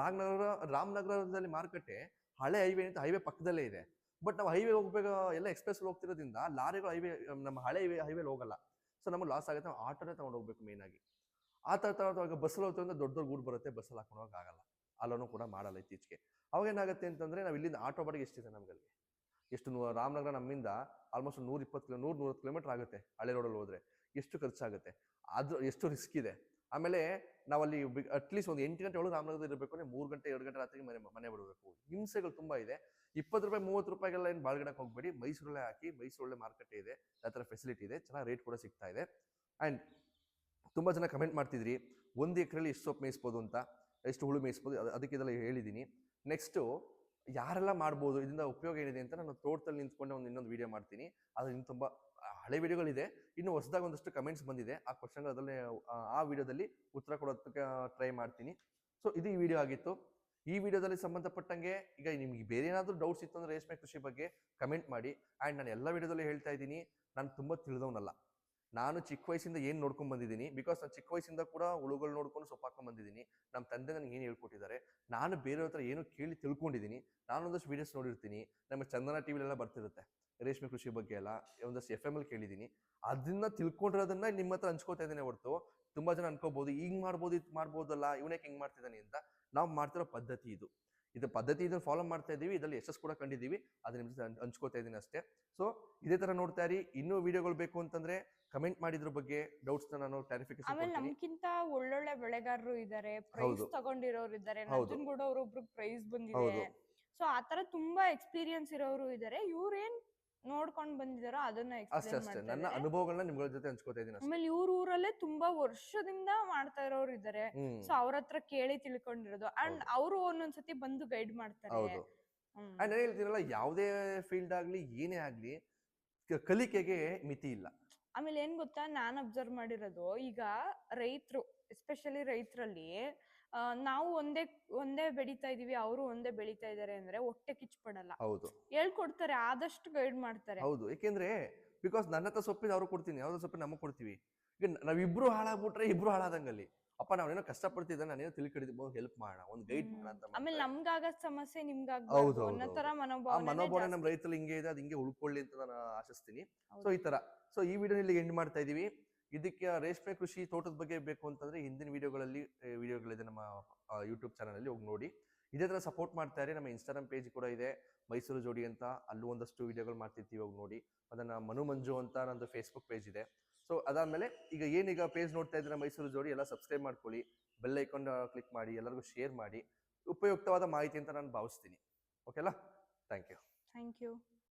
ರಾಮನಗರದಲ್ಲಿ ಮಾರುಕಟ್ಟೆ ಹಳೆ ಹೈವೇ ಪಕ್ಕದಲ್ಲೇ ಇದೆ. ಬಟ್ ನಾವು ಹೈವೇ ಹೋಗ್ಬೇಕು, ಎಲ್ಲ ಎಕ್ಸ್ಪ್ರೆಸ್ ಹೋಗ್ತಿರೋದ್ರಿಂದ ಲಾರಿಗಳು ನಮ್ಮ ಹಳೆ ಹೈವೇಲಿ ಹೋಗಲ್ಲ. ಸೊ ನಮಗೆ ಲಾಸ್ ಆಗುತ್ತೆ. ನಾವು ಆಟೋನೇ ತಗೊಂಡು ಹೋಗ್ಬೇಕು ಮೇನ್ ಆಗಿ. ಆ ತರ ಬಸ್ಸಲ್ಲಿ ಹೋಗ್ತಂದ್ರೆ ದೊಡ್ಡ ಗೂಡು ಬರುತ್ತೆ, ಬಸ್ಸಲ್ಲಿ ಹಾಕೊಂಡು ಹೋಗಕ್ ಆಗಲ್ಲ, ಅಲ್ಲೂ ಕೂಡ ಮಾಡಲ್ಲ ಇತ್ತೀಚೆಗೆ. ಅವಾಗ ಏನಾಗುತ್ತೆ ಅಂತಂದ್ರೆ, ನಾವು ಇಲ್ಲಿಂದ ಆಟೋ ಬಾಡಿಗೆ ಎಷ್ಟಿದೆ ನಮ್ಗಲ್ಲಿ, ರಾಮನಗರ ನಮ್ಮಿಂದ ಆಲ್ಮೋಸ್ಟ್ 120 100-130 ಕಿಲೋಮೀಟರ್ ಆಗುತ್ತೆ ಹಳೆ ರೋಡಲ್ಲಿ ಹೋದ್ರೆ. ಎಷ್ಟು ಖರ್ಚಾಗುತ್ತೆ, ಅದು ಎಷ್ಟು ರಿಸ್ಕ್ ಇದೆ. ಆಮೇಲೆ ನಾವಲ್ಲಿ ಅಟ್ಲೀಸ್ಟ್ ಒಂದು 8 ಗಂಟೆ ಒಳಗೆ ರಾಮನಗರದಲ್ಲಿ ಇರಬೇಕು ಅಂದ್ರೆ 3 ಗಂಟೆ 2 ಗಂಟೆ ರಾತ್ರಿಗೆ ಮನೆ ಬಿಡಬೇಕು. ಹಿಂಸೆಗಳು ತುಂಬಾ ಇದೆ. 20 ರೂಪಾಯಿ 30 ರೂಪಾಯಿಗೆಲ್ಲ ಏನು ಬಾಳ್ಗಡಕ್ಕೆ ಹೋಗ್ಬೇಡಿ, ಮೈಸೂರಲ್ಲೇ ಹಾಕಿ. ಮೈಸೂರಲ್ಲೇ ಮಾರ್ಕೆಟ್ ಇದೆ, ಆ ಥರ ಫೆಸಿಲಿಟಿ ಇದೆ, ಚೆನ್ನಾಗಿ ರೇಟ್ ಕೂಡ ಸಿಗ್ತಾ ಇದೆ. ಆ್ಯಂಡ್ ತುಂಬ ಜನ ಕಮೆಂಟ್ ಮಾಡ್ತಿದ್ರಿ 1 ಎಕರೆಲಿ ಎಷ್ಟು ಸೊಪ್ಪು ಮೇಯಿಸ್ಬೋದು ಅಂತ, ಎಷ್ಟು ಹುಳು ಮೇಯಿಸ್ಬೋದು, ಅದಕ್ಕೆ ಇದೆಲ್ಲ ಹೇಳಿದ್ದೀನಿ. ನೆಕ್ಸ್ಟು ಯಾರೆಲ್ಲ ಮಾಡ್ಬೋದು, ಇದರಿಂದ ಉಪಯೋಗ ಏನಿದೆ ಅಂತ ನಾನು ತೋಟದಲ್ಲಿ ನಿಂತ್ಕೊಂಡೆ ಇನ್ನೊಂದು ವಿಡಿಯೋ ಮಾಡ್ತೀನಿ. ಅದು ಇನ್ನು ತುಂಬ ಹಳೆ ವಿಡಿಯೋಗಳಿದೆ, ಇನ್ನು ಹೊಸದಾಗಿ ಒಂದಷ್ಟು ಕಮೆಂಟ್ಸ್ ಬಂದಿದೆ. ಆ ಕ್ವಶನ್ಗಳಲ್ಲೇ ಆ ವಿಡಿಯೋದಲ್ಲಿ ಉತ್ತರ ಕೊಡೋದಕ್ಕೆ ಟ್ರೈ ಮಾಡ್ತೀನಿ. ಸೊ ಇದು ಈ ವಿಡಿಯೋ ಆಗಿತ್ತು. ಈ ವಿಡಿಯೋದಲ್ಲಿ ಸಂಬಂಧಪಟ್ಟಂಗೆ ಈಗ ನಿಮಗೆ ಬೇರೆ ಏನಾದರೂ ಡೌಟ್ಸ್ ಇತ್ತು ಅಂದರೆ ರೇಷ್ಮೆ ಕೃಷಿ ಬಗ್ಗೆ ಕಮೆಂಟ್ ಮಾಡಿ. ಆ್ಯಂಡ್ ನಾನು ಎಲ್ಲ ವಿಡಿಯೋದಲ್ಲಿ ಹೇಳ್ತಾ ಇದ್ದೀನಿ, ನಾನು ತುಂಬ ತಿಳಿದವನಲ್ಲ. ನಾನು ಚಿಕ್ಕ ವಯಸ್ಸಿಂದ ಏನು ನೋಡ್ಕೊಂಡು ಬಂದಿದ್ದೀನಿ, ಬಿಕಾಸ್ ನಾನು ಚಿಕ್ಕ ವಯಸ್ಸಿಂದ ಕೂಡ ಹುಳುಗಳು ನೋಡ್ಕೊಂಡು ಸೊಪ್ಪು ಹಾಕೊಂಡು ಬಂದಿದ್ದೀನಿ. ನಮ್ಮ ತಂದೆ ನನಗೆ ಏನು ಹೇಳ್ಕೊಟ್ಟಿದ್ದಾರೆ, ನಾನು ಬೇರೆಯವ್ರ ಹತ್ರ ಏನು ಕೇಳಿ ತಿಳ್ಕೊಂಡಿದ್ದೀನಿ. ನಾನೊಂದಷ್ಟು ವೀಡಿಯೋಸ್ ನೋಡಿರ್ತೀನಿ, ನಮ್ಮ ಚಂದನ ಟಿ ವಿಲೆಲ್ಲ ಬರ್ತಿರುತ್ತೆ ರೇಷ್ಮೆ ಕೃಷಿ ಬಗ್ಗೆ ಎಲ್ಲ, ಒಂದಷ್ಟು FM ಅಲ್ಲಿ ಕೇಳಿದ್ದೀನಿ. ಅದನ್ನ ತಿಳ್ಕೊಂಡಿರೋದನ್ನ ನಿಮ್ಮ ಹತ್ರ ಹಂಚ್ಕೋತಾ ಇದ್ದೇನೆ ಹೊರತು. ತುಂಬ ಜನ ಅನ್ಕೋಬಹುದು ಹಿಂಗೆ ಮಾಡ್ಬೋದು, ಇದು ಮಾಡ್ಬೋದಲ್ಲ, ಇವನಕ್ಕೆ ಹಿಂಗೆ ಮಾಡ್ತಿದ್ದಾನೆ ಅಂತ. ನಾವು ಮಾಡ್ತಿರೋ ಪದ್ಧತಿ ಇದು ಪದ್ಧತಿ ಇದನ್ನು ಫಾಲೋ ಮಾಡ್ತಾ ಇದ್ದೀವಿ, ಇದರಲ್ಲಿ ಯಶಸ್ಸು ಕೂಡ ಕಂಡಿದ್ದೀವಿ. ಅದನ್ನ ನಿಮ್ಮ ಜೊತೆ ಹಂಚ್ಕೋತಾ ಇದ್ದೀನಿ ಅಷ್ಟೇ. ಸೊ ಇದೇ ತರ ನೋಡ್ತಾ ಇರಿ. ಇನ್ನೂ ವಿಡಿಯೋಗಳು ಬೇಕು ಅಂತಂದ್ರೆ ಕಮೆಂಟ್ ಮಾಡಿದ್ರ ಬಗ್ಗೆ ಡೌಟ್ಸ್ ನಾನು ಕ್ಲಾರಿಫಿಕೇಶನ್ ಆಮೇಲೆ ನಮ್ಗಿಂತ ಒಳ್ಳೊಳ್ಳೆ ಬೆಳೆಗಾರರು ಇದ್ದಾರೆ, ಪ್ರೈಸ್ ತಗೊಂಡಿರೋರು ಇದ್ದಾರೆ. ನಂಜನಗೂಡ ಅವ್ರೊಬ್ರು ಪ್ರೈಸ್ ಬಂದಿದೆ. ಸೊ ಆತರ ತುಂಬಾ ಎಕ್ಸ್ಪೀರಿಯನ್ಸ್ ಇರೋರು ಇದ್ದಾರೆ. ಇವ್ರೇನ್ ನೋಡ್ಕೊಂಡ್ ಬಂದಿದಾರೋ ಅದನ್ನ ಅಷ್ಟೇ ಅಷ್ಟೇ ನನ್ನ ಅನುಭವಗಳನ್ನ ನಿಮ್ಗಳ ಜೊತೆ ಹಂಚ್ಕೋತಾ ಇದ್ದೀನಿ. ಆಮೇಲೆ ಇವ್ರ ಊರಲ್ಲೇ ತುಂಬಾ ವರ್ಷದಿಂದ ಮಾಡ್ತಾ ಇರೋರು ಇದ್ದಾರೆ. ಸೊ ಅವ್ರ ಹತ್ರ ಕೇಳಿ ತಿಳ್ಕೊಂಡಿರೋದು. ಅಂಡ್ ಅವರು ಒಂದೊಂದ್ಸತಿ ಬಂದು ಗೈಡ್ ಮಾಡ್ತಾರೆ. ಅಂಡ್ ಹೇಳ್ತೀರಲ್ಲ, ಯಾವುದೇ ಫೀಲ್ಡ್ ಆಗ್ಲಿ ಏನೇ ಆಗ್ಲಿ ಕಲಿಕೆಗೆ ಮಿತಿ ಇಲ್ಲ. ಆಮೇಲೆ ಏನ್ ಗೊತ್ತಾ, ನಾನ್ ಅಬ್ಸರ್ವ್ ಮಾಡಿರೋದು, ಈಗ ರೈತರು ಎಸ್ಪೆಷಲಿ ರೈತರಲ್ಲಿ ನಾವು ಒಂದೇ ಬೆಳಿತಾ ಇದೀವಿ, ಅವರು ಒಂದೇ ಬೆಳಿತಾ ಇದಾರೆ ಅಂದ್ರೆ ಹೊಟ್ಟೆ ಕಿಚ್ಚಪಡಲ್ಲ. ಹೌದು, ಹೇಳ್ಕೊಡ್ತಾರೆ, ಆದಷ್ಟು ಗೈಡ್ ಮಾಡ್ತಾರೆ. ಹೌದು, ಯಾಕೆಂದ್ರೆ ಬಿಕಾಸ್ ನನ್ನ ಹತ್ರ ಸೊಪ್ಪಿನ ಅವ್ರು ಕೊಡ್ತೀನಿ, ಯಾವ್ದು ಸೊಪ್ಪಿನ ನಮಗ್ ಕೊಡ್ತೀವಿ. ಈಗ ನಾವಿಬ್ರು ಹಾಳಾಗ್ಬಿಟ್ರೆ ಇಬ್ರು ಹಾಳಾದಂಗಲ್ಲಿ. ಅಪ್ಪ ನಾವೇನೋ ಕಷ್ಟಪಡ್ತಿದ್ದ, ನಾನೇನೋ ತಿಳ್ಕೊಂಡಿದ್ಬೋದು, ಹೆಲ್ಪ್ ಮಾಡೋಣ, ಒಂದು ಗೈಡ್ ಮಾಡೋಣ ಅಂತ. ಆಮೇಲೆ ನಮ್ಗಾಗ ಸಮಸ್ಯೆ ನಿಮ್ಗಾಗ ಅನ್ನೋ ತರ ಮನೋಭಾವನೆ ನಮ್ಮ ರೈತರಲ್ಲಿ ಹಿಂಗೆ ಇದೆ, ಅದು ಹಿಂಗೆ ಉಳ್ಕೊಳ್ಳಿ ಅಂತ ನಾನು ಆಶಿಸ್ತೀನಿ. ಸೊ ಈ ತರ. ಸೊ ಈ ವಿಡಿಯೋ ಇಲ್ಲಿಗೆ ಎಂಡ್ ಮಾಡ್ತಾ ಇದೀವಿ. ಇದಕ್ಕೆ ರೇಷ್ಮೆ ಕೃಷಿ ತೋಟದ ಬಗ್ಗೆ ಬೇಕು ಅಂತಂದ್ರೆ ಹಿಂದಿನ ವಿಡಿಯೋಗಳಿದೆ ನಮ್ಮ ಯೂಟ್ಯೂಬ್ ಚಾನಲ್ ಅಲ್ಲಿ, ಹೋಗಿ ನೋಡಿ. ಇದೇ ತರ ಸಪೋರ್ಟ್ ಮಾಡ್ತಾ ಇರಿ. ನಮ್ಮ ಇನ್ಸ್ಟಾಗ್ರಾಮ್ ಪೇಜ್ ಕೂಡ ಇದೆ, ಮೈಸೂರು ಜೋಡಿ ಅಂತ, ಅಲ್ಲೂ ಒಂದಷ್ಟು ವಿಡಿಯೋಗಳು ಮಾಡ್ತಿರ್ತೀವಿ, ಹೋಗಿ ನೋಡಿ. ಅದನ್ನ ಮನು ಮಂಜು ಅಂತ ನಂದು ಫೇಸ್ಬುಕ್ ಪೇಜ್ ಇದೆ. ಸೊ ಅದಾದ್ಮೇಲೆ ಈಗ ಪೇಜ್ ನೋಡ್ತಾ ಇದ್ರೆ ಮೈಸೂರು ಜೋಡಿ, ಎಲ್ಲ ಸಬ್ಸ್ಕ್ರೈಬ್ ಮಾಡ್ಕೊಳ್ಳಿ, ಬೆಲ್ ಐಕಾನ್ ಕ್ಲಿಕ್ ಮಾಡಿ, ಎಲ್ಲರಿಗೂ ಶೇರ್ ಮಾಡಿ. ಉಪಯುಕ್ತವಾದ ಮಾಹಿತಿ ಅಂತ ನಾನು ಭಾವಿಸ್ತೀನಿ. ಓಕೆನಾ? Thank you.